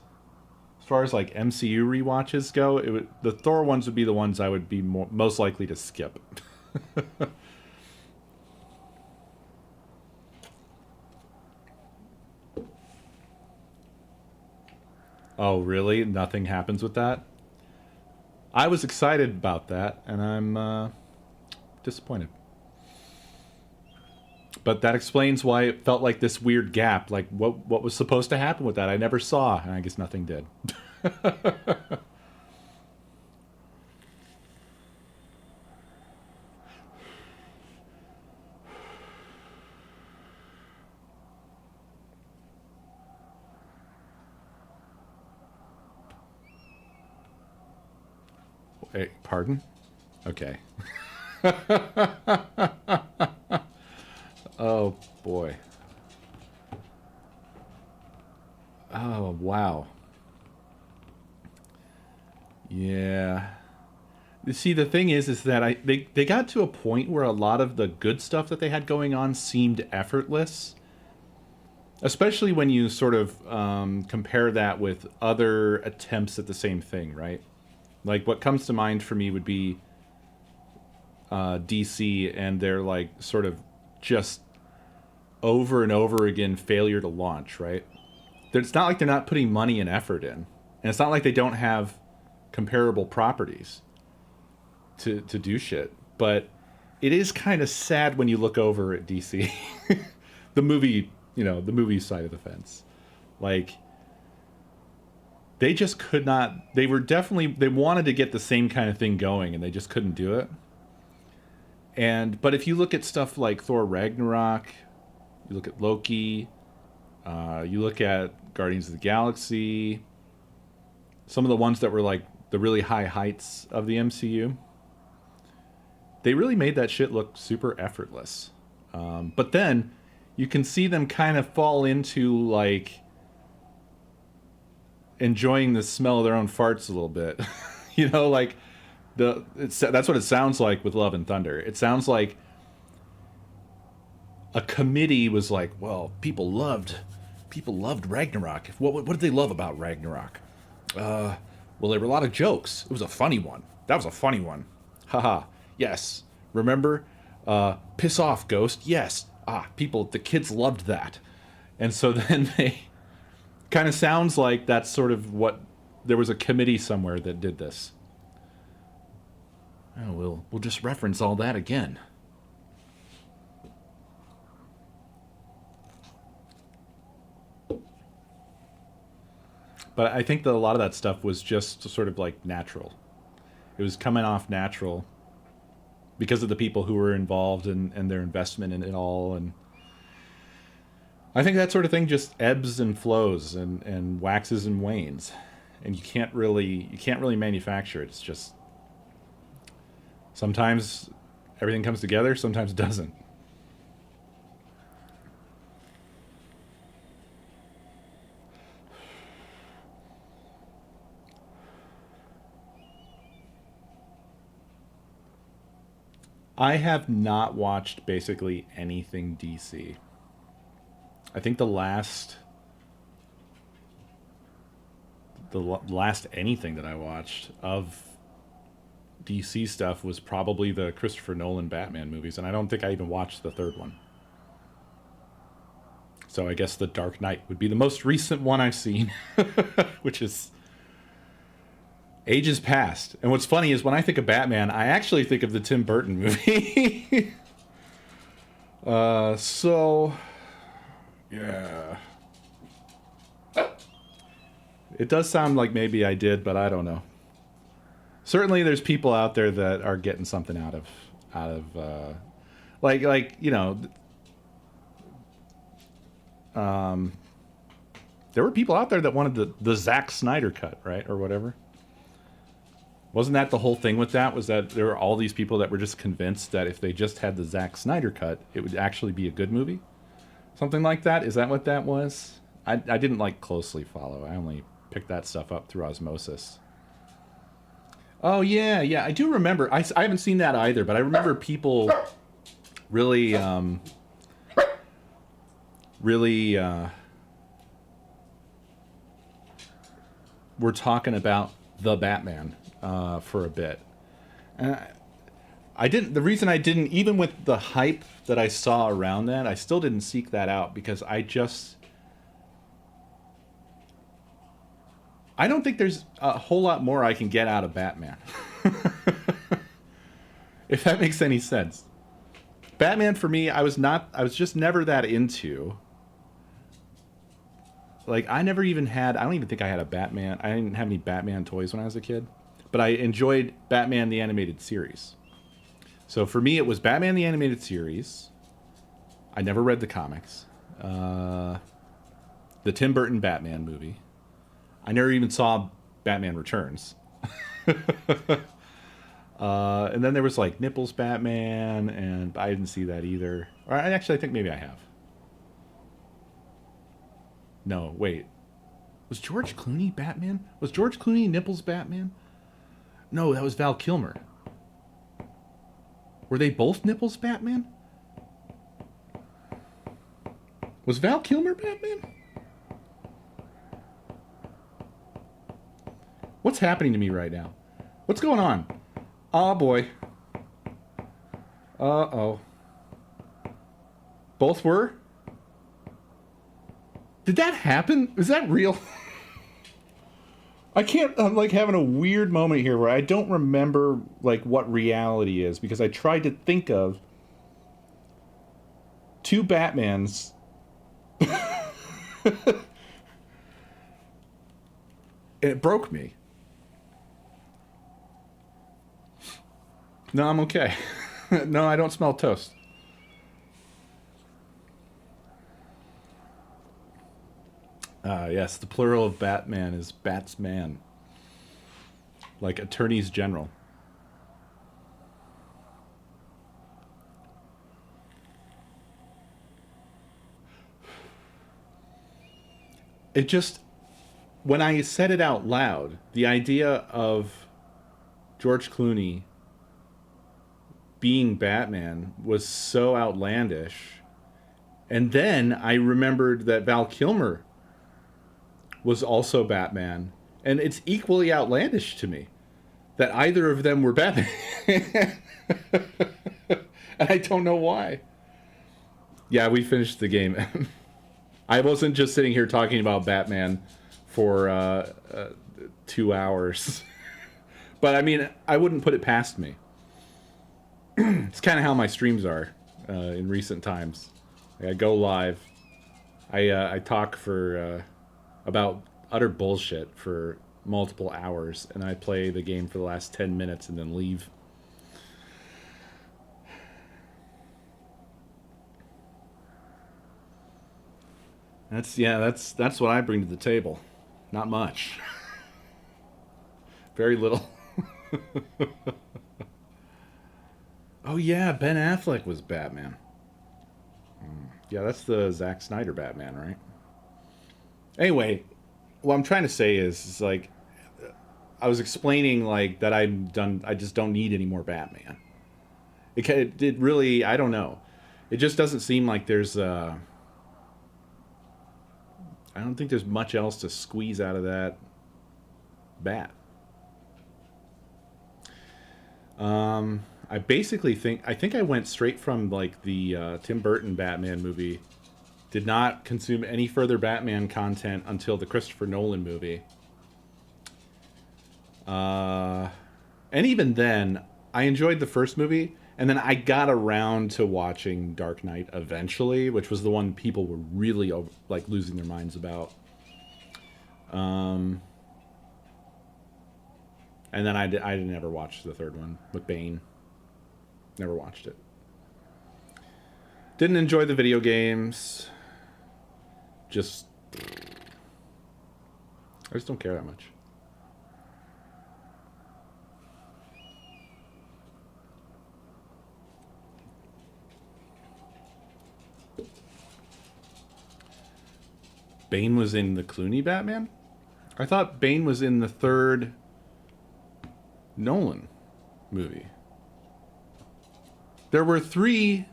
like MCU rewatches go, the Thor ones would be the ones I would be most likely to skip. Oh, really? Nothing happens with that? I was excited about that, and I'm disappointed. But that explains why it felt like this weird gap. Like, what was supposed to happen with that? I never saw, and I guess nothing did. Wait, pardon? Okay. Oh, boy. Oh, wow. Yeah. You see, the thing is that they got to a point where a lot of the good stuff that they had going on seemed effortless. Especially when you sort of compare that with other attempts at the same thing, right? Like, what comes to mind for me would be DC and their, like, sort of just over and over again failure to launch, right? It's not like they're not putting money and effort in. And it's not like they don't have comparable properties to do shit. But it is kind of sad when you look over at DC. The movie, the movie side of the fence. Like, they just could not. They wanted to get the same kind of thing going, and they just couldn't do it. But if you look at stuff like Thor Ragnarok, you look at Loki, you look at Guardians of the Galaxy, some of the ones that were like the really high heights of the MCU, they really made that shit look super effortless. But then you can see them kind of fall into, like, enjoying the smell of their own farts a little bit. Like, that's what it sounds like with Love and Thunder. It sounds like a committee was like, well, people loved Ragnarok. What did they love about Ragnarok? Well, there were a lot of jokes. It was a funny one. That was a funny one. Haha. Yes. Remember? Piss off, Ghost. Yes. The kids loved that. And so then they kind of sounds like that's sort of what, there was a committee somewhere that did this. Oh, we'll just reference all that again. But I think that a lot of that stuff was just sort of like natural. It was coming off natural because of the people who were involved and their investment in it all. And I think that sort of thing just ebbs and flows and waxes and wanes, and you can't really manufacture it. It's just sometimes everything comes together, sometimes it doesn't. I have not watched basically anything DC. I think the last anything that I watched of DC stuff was probably the Christopher Nolan Batman movies, and I don't think I even watched the third one. So I guess The Dark Knight would be the most recent one I've seen, which is ages past. And what's funny is when I think of Batman, I actually think of the Tim Burton movie. So, yeah. It does sound like maybe I did, but I don't know. Certainly there's people out there that are getting something out of like you know, there were people out there that wanted the Zack Snyder cut, right? Or whatever. Wasn't that the whole thing with that? Was that there were all these people that were just convinced that if they just had the Zack Snyder cut, it would actually be a good movie? Something like that? Is that what that was? I didn't like closely follow. I only picked that stuff up through osmosis. Oh, yeah. I do remember. I haven't seen that either, but I remember people really, were talking about the Batman for a bit. And I didn't. The reason I didn't, even with the hype that I saw around that, I still didn't seek that out because I don't think there's a whole lot more I can get out of Batman. If that makes any sense. Batman for me, I was just never that into. Like, I don't even think I had a Batman. I didn't have any Batman toys when I was a kid. But I enjoyed Batman the Animated Series. So for me, it was Batman the Animated Series. I never read the comics. The Tim Burton Batman movie. I never even saw Batman Returns. And then there was like Nipples Batman, and I didn't see that either. Or I think maybe I have. No, wait. Was George Clooney Batman? Was George Clooney Nipples Batman? No, that was Val Kilmer. Were they both Nipples Batman? Was Val Kilmer Batman? What's happening to me right now? What's going on? Oh boy. Uh-oh. Both were? Did that happen? Is that real? I can't, I'm like having a weird moment here where I don't remember like what reality is because I tried to think of two Batmans. It broke me. No, I'm okay. No, I don't smell toast. Yes, the plural of Batman is Batsman. Like attorneys general. It just, when I said it out loud, the idea of George Clooney being Batman was so outlandish. And then I remembered that Val Kilmer was also Batman, and it's equally outlandish to me that either of them were Batman. And I don't know why. Yeah, we finished the game. I wasn't just sitting here talking about Batman for 2 hours. But I mean, I wouldn't put it past me. It's kind of how my streams are in recent times. I go live. I talk for about utter bullshit for multiple hours, and I play the game for the last 10 minutes and then leave. That's what I bring to the table. Not much. Very little. Oh yeah, Ben Affleck was Batman. Yeah, that's the Zack Snyder Batman, right? Anyway, what I'm trying to say is like I was explaining like that I'm done. I just don't need any more Batman. It really, I don't know. It just doesn't seem like there's I don't think there's much else to squeeze out of that bat. I basically think I went straight from like the Tim Burton Batman movie. Did not consume any further Batman content until the Christopher Nolan movie. And even then, I enjoyed the first movie, and then I got around to watching Dark Knight eventually, which was the one people were really like losing their minds about. And then I never watched the third one with Bane. Never watched it. Didn't enjoy the video games. I just don't care that much. Bane was in the Clooney Batman? I thought Bane was in the third Nolan movie. There were three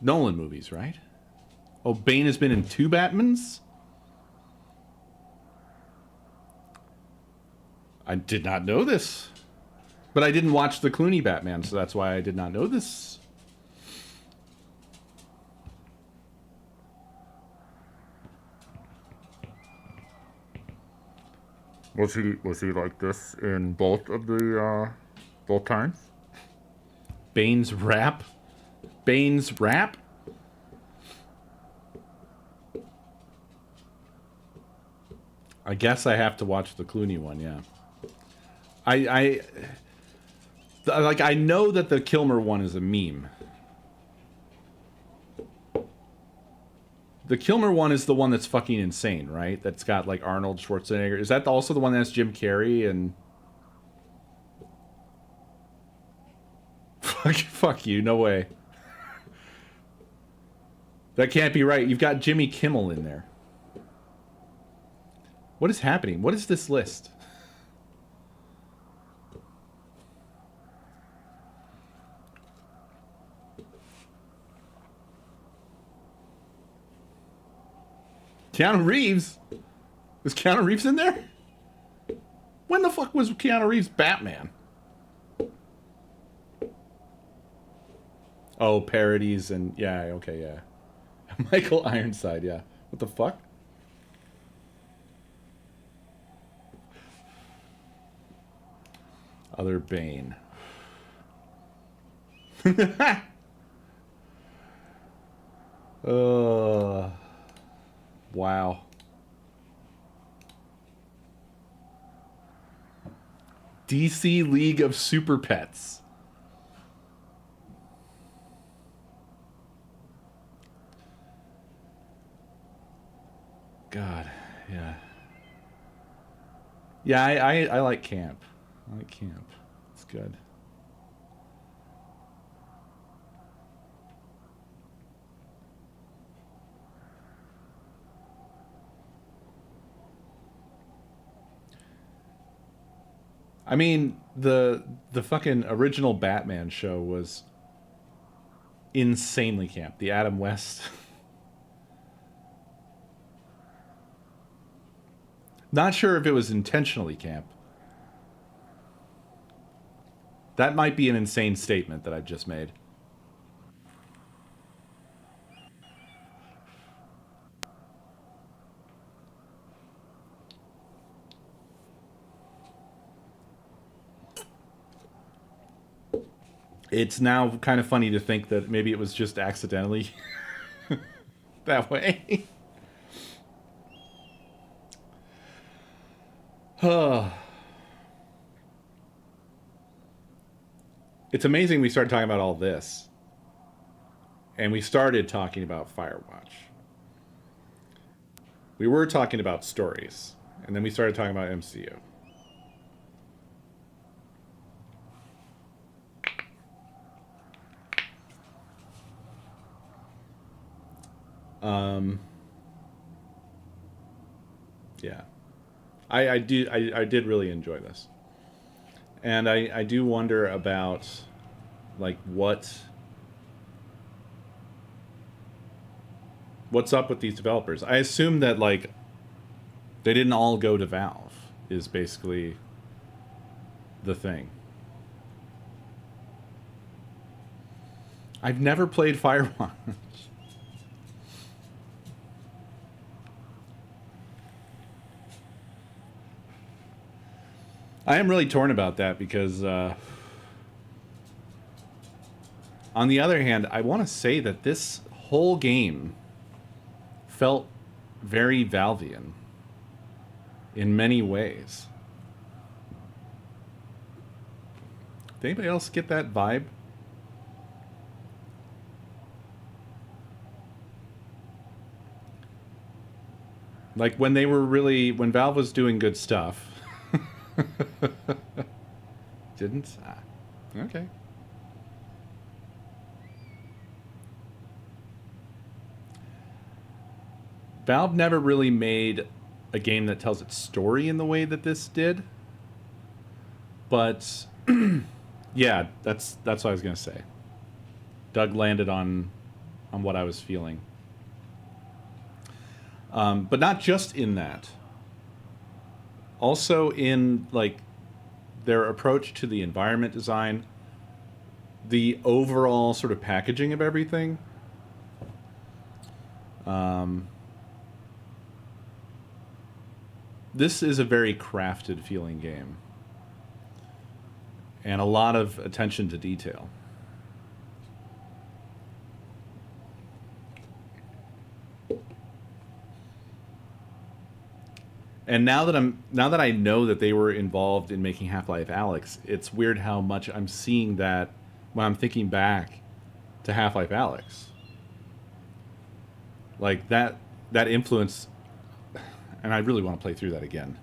Nolan movies, right? Oh, Bane has been in 2 Batmans? I did not know this. But I didn't watch the Clooney Batman, so that's why I did not know this. Was he like this in both of the both times? Bane's rap? Bane's rap? I guess I have to watch the Clooney one, yeah. I know that the Kilmer one is a meme. The Kilmer one is the one that's fucking insane, right? That's got like Arnold Schwarzenegger. Is that also the one that's Jim Carrey and... Fuck you, no way. That can't be right. You've got Jimmy Kimmel in there. What is happening? What is this list? Keanu Reeves? Is Keanu Reeves in there? When the fuck was Keanu Reeves Batman? Oh, parodies and... Yeah, okay, yeah. Michael Ironside, yeah. What the fuck? Other Bane. Wow. DC League of Super Pets. God, yeah. Yeah, I like camp. I like camp. It's good. I mean, the fucking original Batman show was insanely camp. The Adam West. Not sure if it was intentionally camp. That might be an insane statement that I just made. It's now kind of funny to think that maybe it was just accidentally that way. It's amazing we started talking about all this. and we started talking about Firewatch. We were talking about stories, and then we started talking about MCU. Yeah, I did really enjoy this, and I do wonder about like what's up with these developers. I assume that like they didn't all go to Valve is basically the thing. I've never played Firewatch. I am really torn about that because, on the other hand, I want to say that this whole game felt very Valvean in many ways. Did anybody else get that vibe? Like when when Valve was doing good stuff. Didn't? Ah, okay. Valve never really made a game that tells its story in the way that this did. But yeah, that's what I was gonna say. Doug landed on what I was feeling. But not just in that. Also in like their approach to the environment design, the overall sort of packaging of everything. This is a very crafted feeling game. And a lot of attention to detail. And now that I know that they were involved in making Half-Life Alyx, it's weird how much I'm seeing that when I'm thinking back to Half-Life Alyx. Like that influence, and I really want to play through that again.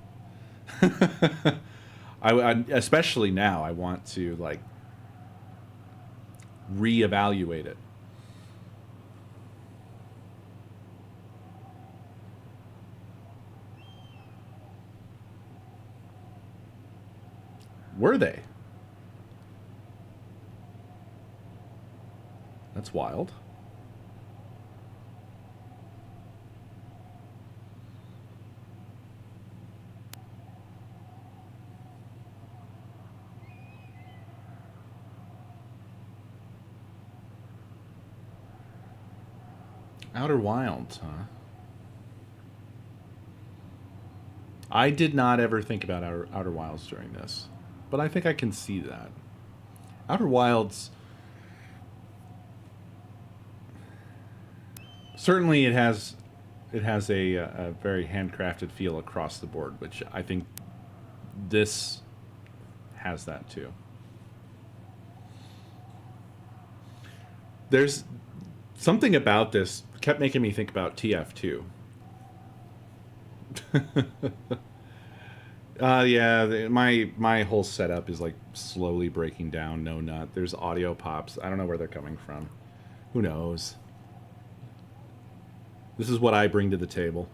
I especially now I want to like reevaluate it. Were they? That's wild. Outer Wilds, huh? I did not ever think about Outer Wilds during this, but I think I can see that. Outer Wilds, certainly it has a very handcrafted feel across the board, which I think this has that too. There's something about this kept making me think about TF2. Yeah, my whole setup is like slowly breaking down. No nut. There's audio pops. I don't know where they're coming from. Who knows? This is what I bring to the table.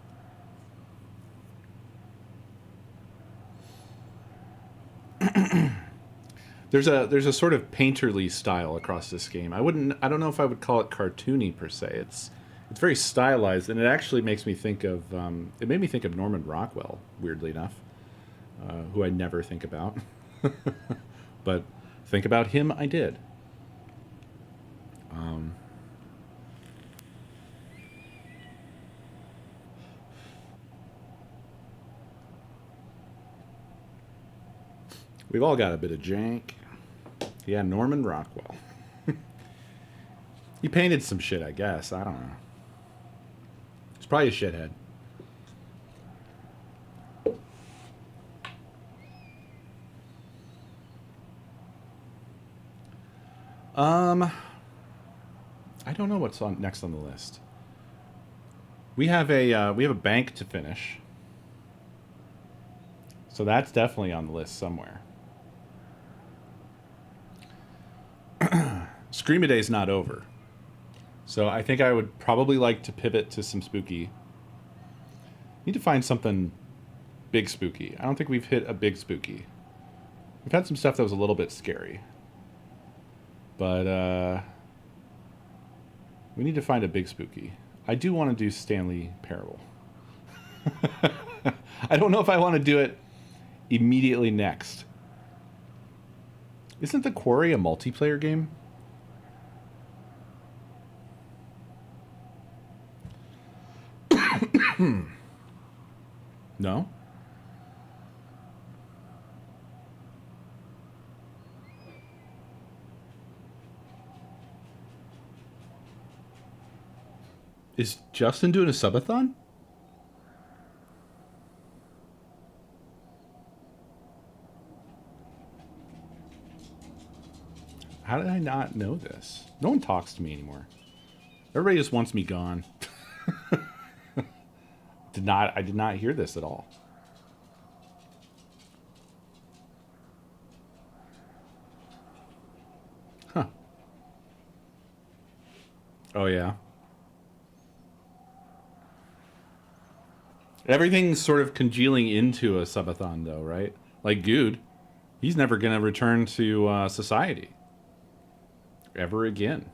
There's a sort of painterly style across this game. I don't know if I would call it cartoony per se. It's very stylized, and it actually makes me think of it made me think of Norman Rockwell, weirdly enough, who I never think about. But think about him I did. We've all got a bit of jank. Yeah, Norman Rockwell. He painted some shit, I guess. I don't know. He's probably a shithead. I don't know what's on next on the list. We have a bank to finish. So that's definitely on the list somewhere. Screamaday's not over. So I think I would probably like to pivot to some spooky. Need to find something big spooky. I don't think we've hit a big spooky. We've had some stuff that was a little bit scary. But we need to find a big spooky. I do want to do Stanley Parable. I don't know if I want to do it immediately next. Isn't The Quarry a multiplayer game? No? Is Justin doing a subathon? How did I not know this? No one talks to me anymore. Everybody just wants me gone. I did not hear this at all. Huh. Oh yeah. Everything's sort of congealing into a subathon though, right? Like Good. He's never going to return to society. Ever again.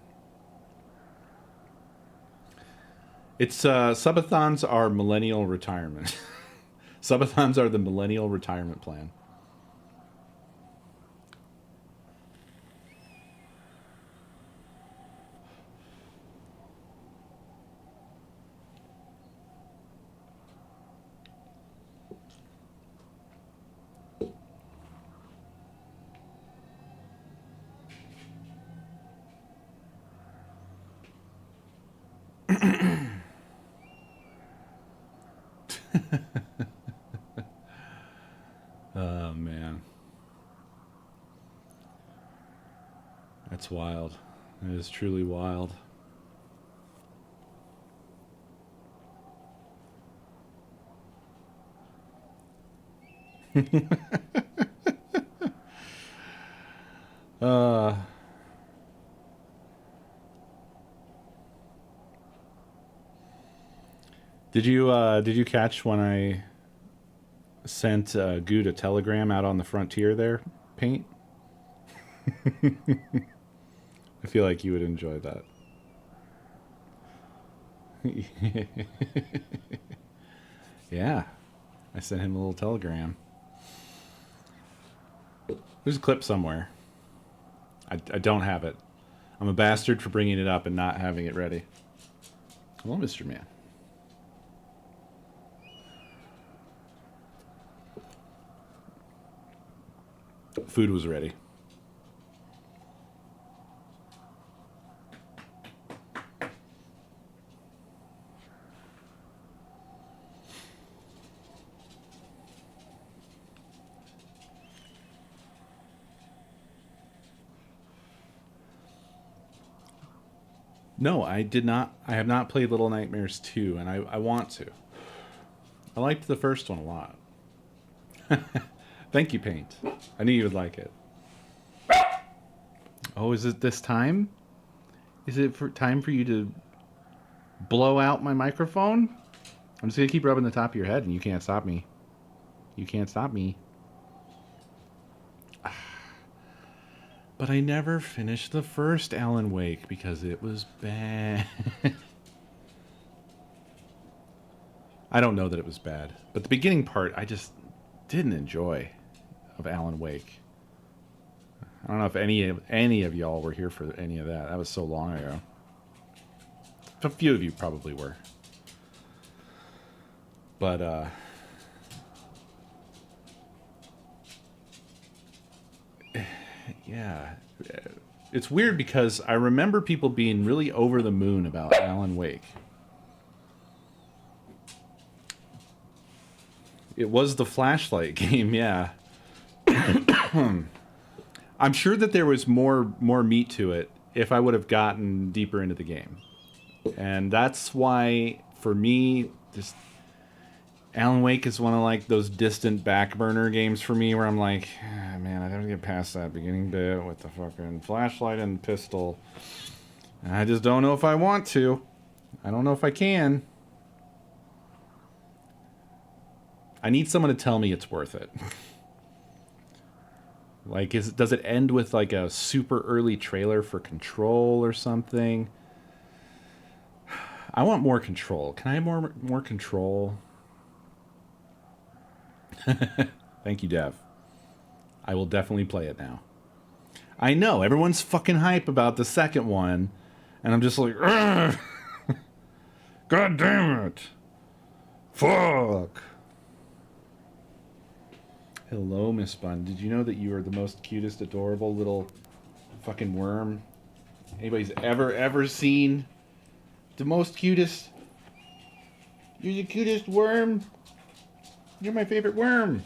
It's subathons are millennial retirement. Subathons are the millennial retirement plan. Oh, man. That's wild. It is truly wild. uh... Did you catch when I sent Good a telegram out on the frontier there, Paint? I feel like you would enjoy that. Yeah, I sent him a little telegram. There's a clip somewhere. I don't have it. I'm a bastard for bringing it up and not having it ready. Hello, Mr. Man. Food was ready. No, I did not. I have not played Little Nightmares 2, and I want to. I liked the first one a lot. Thank you, Paint. I knew you would like it. Oh, is it this time? Is it time for you to blow out my microphone? I'm just going to keep rubbing the top of your head, and you can't stop me. You can't stop me. But I never finished the first Alan Wake because it was bad. I don't know that it was bad, but the beginning part I just didn't enjoy of Alan Wake. I don't know if any of y'all were here for any of that. That was so long ago. A few of you probably were. But yeah, it's weird because I remember people being really over the moon about Alan Wake. It was the flashlight game, yeah. I'm sure that there was more meat to it if I would have gotten deeper into the game. And that's why, for me, just Alan Wake is one of like those distant back burner games for me where I'm like, ah, man, I have to get past that beginning bit with the fucking flashlight and pistol. And I just don't know if I want to. I don't know if I can. I need someone to tell me it's worth it. Like, does it end with like a super early trailer for Control or something? I want more Control. Can I have more Control? Thank you, Dev. I will definitely play it now. I know, everyone's fucking hype about the second one, and I'm just like, ugh! God damn it! Fuck! Hello, Miss Bun. Did you know that you are the most cutest, adorable little fucking worm anybody's ever seen? The most cutest. You're the cutest worm. You're my favorite worm.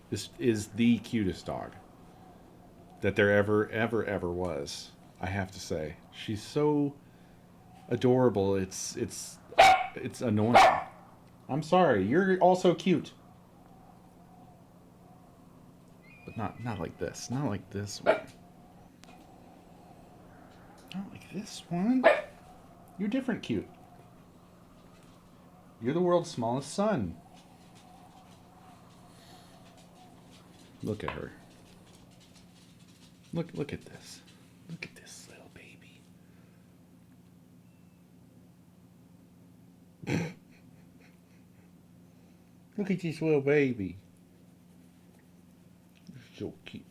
This is the cutest dog that there ever was. I have to say, she's so adorable. It's annoying. I'm sorry. You're also cute, but not like this. Not like this one. Not like this one. You're different cute. You're the world's smallest son. Look at her. Look at this. Look at this little baby. Look at this little baby. You're so cute.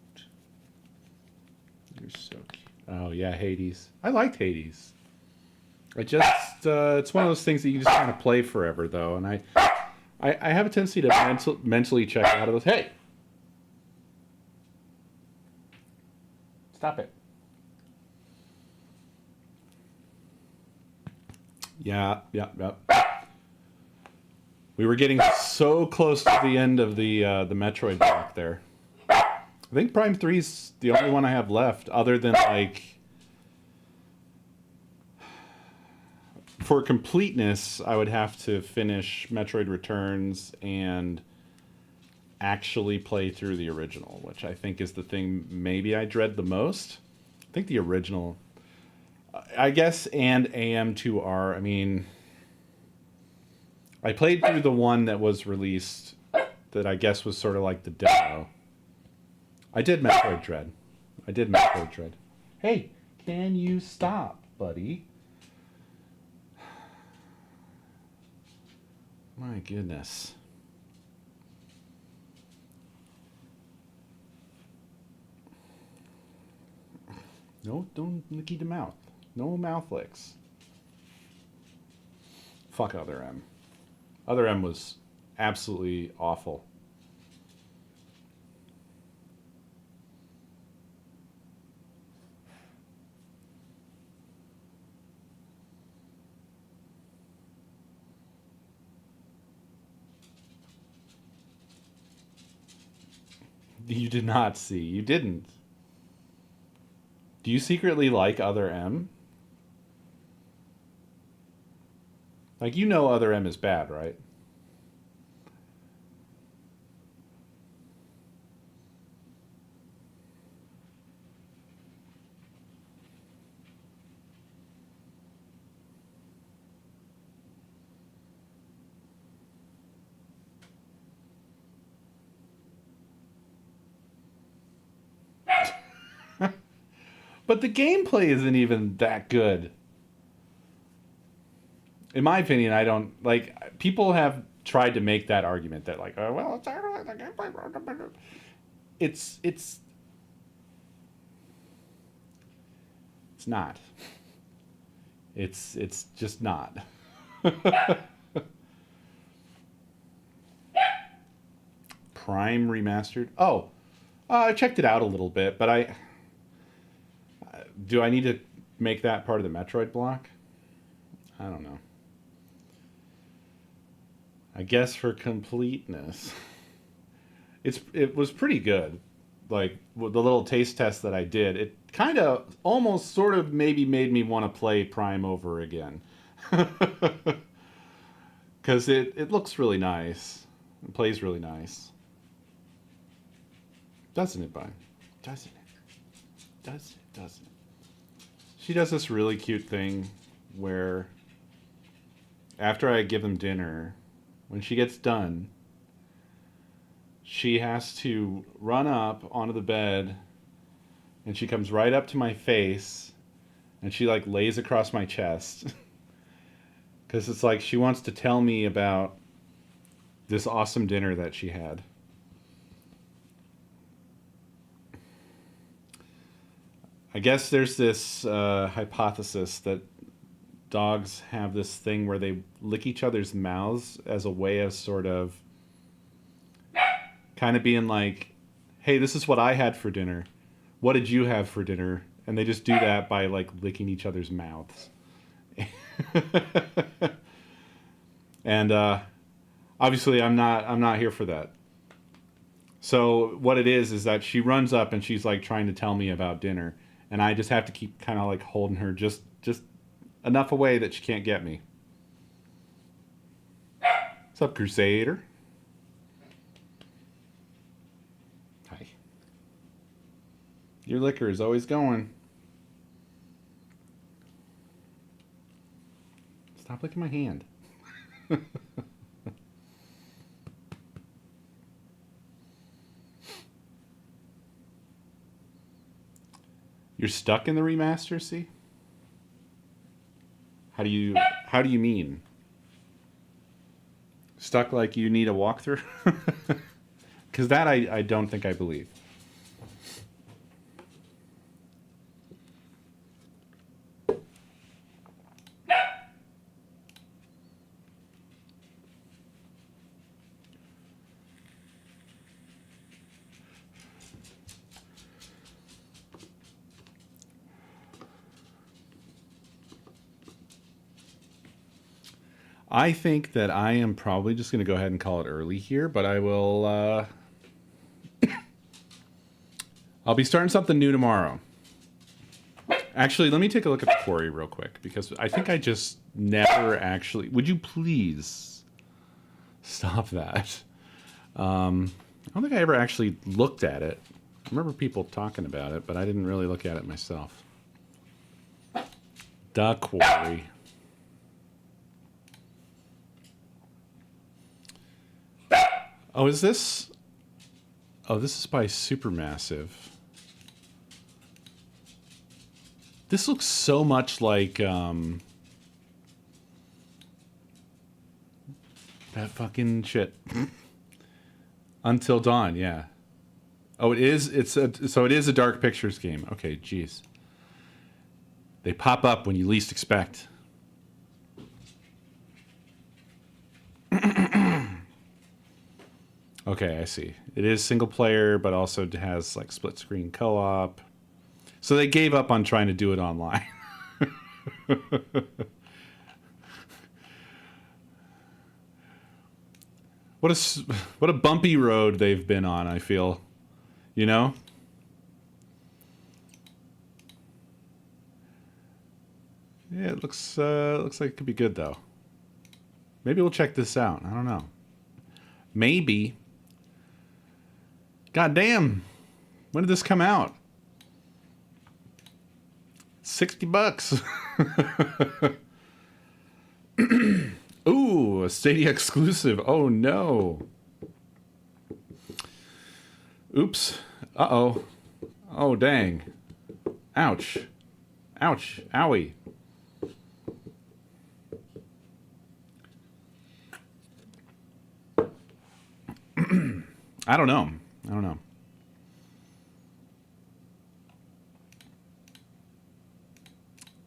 You're so cute. Oh yeah, Hades. I liked Hades. I just it's one of those things that you just kind of play forever though, and I have a tendency to mentally check out of those. Hey, stop it. Yeah. We were getting so close to the end of the Metroid block there. I think Prime 3's the only one I have left, other than like, for completeness, I would have to finish Metroid Returns and actually play through the original, which I think is the thing maybe I dread the most. I think the original, I guess, and AM2R. I mean, I played through the one that was released that I guess was sort of like the demo. I did Metroid Dread. Hey, can you stop, buddy? My goodness. No, don't licky the mouth. No mouth licks. Fuck Other M. Other M was absolutely awful. You did not see. You didn't. Do you secretly like Other M? Like, you know Other M is bad, right? But the gameplay isn't even that good. In my opinion, I don't like. People have tried to make that argument that like, oh, well, the gameplay. It's not. It's just not. Prime remastered. Oh, I checked it out a little bit, but do I need to make that part of the Metroid block? I don't know. I guess for completeness. It was pretty good. like the little taste test that I did, it kind of almost sort of maybe made me want to play Prime over again. Because it looks really nice. It plays really nice. Doesn't it, Bud? Doesn't it? Does it? Doesn't it? She does this really cute thing where after I give them dinner, when she gets done, she has to run up onto the bed and she comes right up to my face and she like lays across my chest. Because it's like she wants to tell me about this awesome dinner that she had. I guess there's this hypothesis that dogs have this thing where they lick each other's mouths as a way of sort of kind of being like, hey, this is what I had for dinner. What did you have for dinner? And they just do that by like licking each other's mouths. And obviously I'm not here for that. So what it is that she runs up and she's like trying to tell me about dinner, and I just have to keep kind of like holding her just enough away that she can't get me. What's up, Crusader? Hi. Your liquor is always going. Stop licking my hand. You're stuck in the remaster, see? How do you mean? Stuck like you need a walkthrough? Because that I don't think I believe. I think that I am probably just going to go ahead and call it early here, but I will, I'll be starting something new tomorrow. Actually, let me take a look at the quarry real quick, because I think I just never actually, would you please stop that? I don't think I ever actually looked at it. I remember people talking about it, but I didn't really look at it myself. The quarry. Oh, is this? Oh, this is by Supermassive. This looks so much like that fucking shit. Until Dawn, yeah. Oh, it is. So it is a Dark Pictures game. Okay, jeez. They pop up when you least expect. Okay, I see. It is single player, but also has like split screen co-op. So they gave up on trying to do it online. What a bumpy road they've been on, I feel. You know? Yeah, it looks like it could be good though. Maybe we'll check this out. I don't know. Maybe. God damn. When did this come out? $60. Ooh, a Stadia exclusive. Oh no. Oops. Uh-oh. Oh dang. Ouch. Ouch. Owie. I don't know.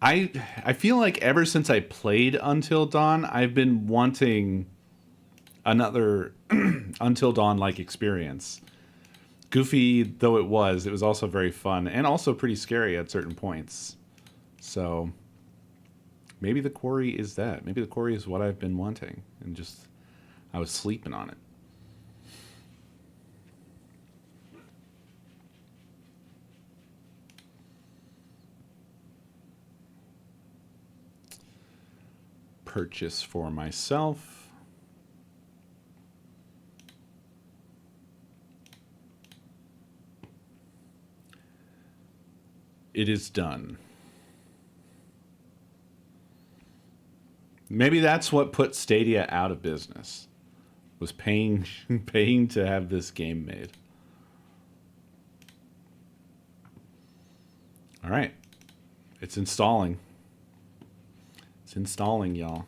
I feel like ever since I played Until Dawn, I've been wanting another Until Dawn-like experience. Goofy though it was also very fun and also pretty scary at certain points. So maybe the quarry is that. Maybe the quarry is what I've been wanting, and just I was sleeping on it. purchase for myself. It is done. Maybe that's what put Stadia out of business. Was paying to have this game made. All right. It's installing. It's installing, y'all.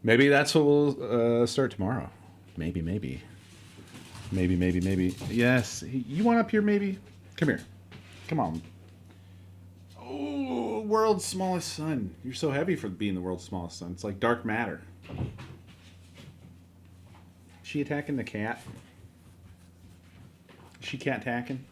Maybe that's what we'll start tomorrow. Maybe. Maybe. Yes. You want up here, maybe? Come here. Come on. Oh, world's smallest sun. You're so heavy for being the world's smallest sun. It's like dark matter. Is she attacking the cat? Is she cat attacking?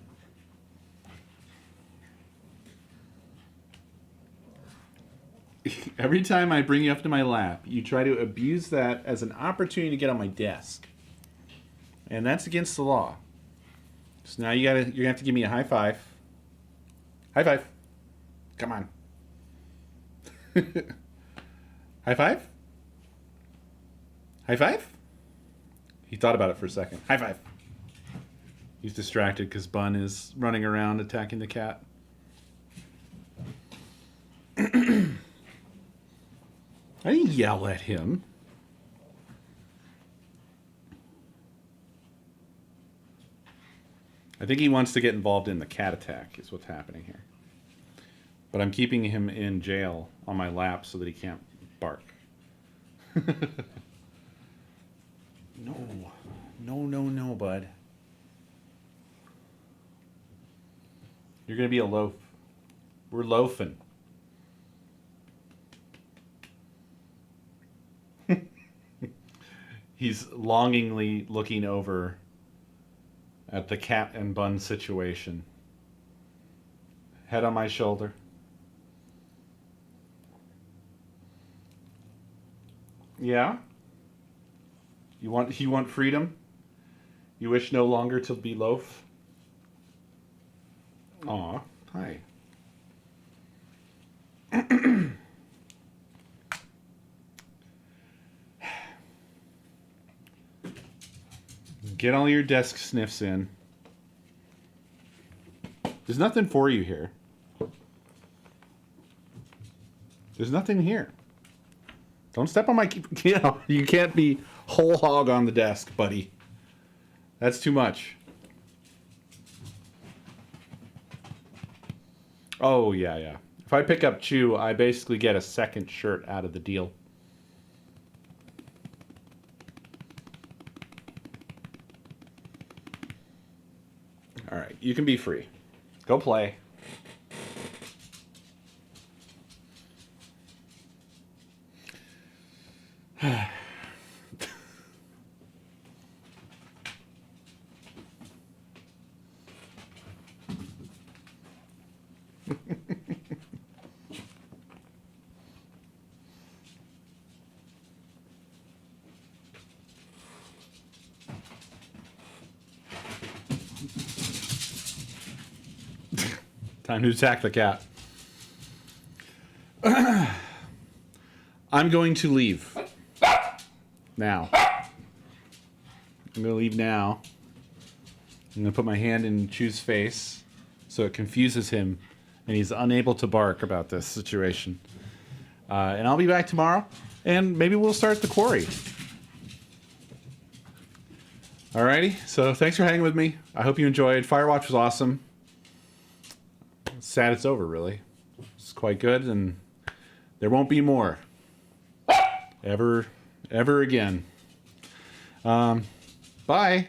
Every time I bring you up to my lap, you try to abuse that as an opportunity to get on my desk. And that's against the law. So now you're gonna have to give me a high five. High five. Come on. High five? High five? He thought about it for a second. High five. He's distracted because Bun is running around attacking the cat. I didn't yell at him. I think he wants to get involved in the cat attack is what's happening here. But I'm keeping him in jail on my lap so that he can't bark. No, bud. You're going to be a loaf. We're loafing. He's longingly looking over at the cat and Bun situation. Head on my shoulder. Yeah? You want freedom? You wish no longer to be loaf? Aw, hi. Get all your desk sniffs in. There's nothing for you here. There's nothing here. Don't step on my... you can't be whole hog on the desk, buddy. That's too much. Oh, yeah. If I pick up Chew, I basically get a second shirt out of the deal. All right, you can be free. Go play. Time to attack the cat. I'm going to leave. Now. I'm going to leave now. I'm going to put my hand in Chew's face so it confuses him and he's unable to bark about this situation. And I'll be back tomorrow and maybe we'll start the quarry. Alrighty, so thanks for hanging with me. I hope you enjoyed. Firewatch was awesome. Sad it's over, really. It's quite good, and there won't be more. Ever again. Bye.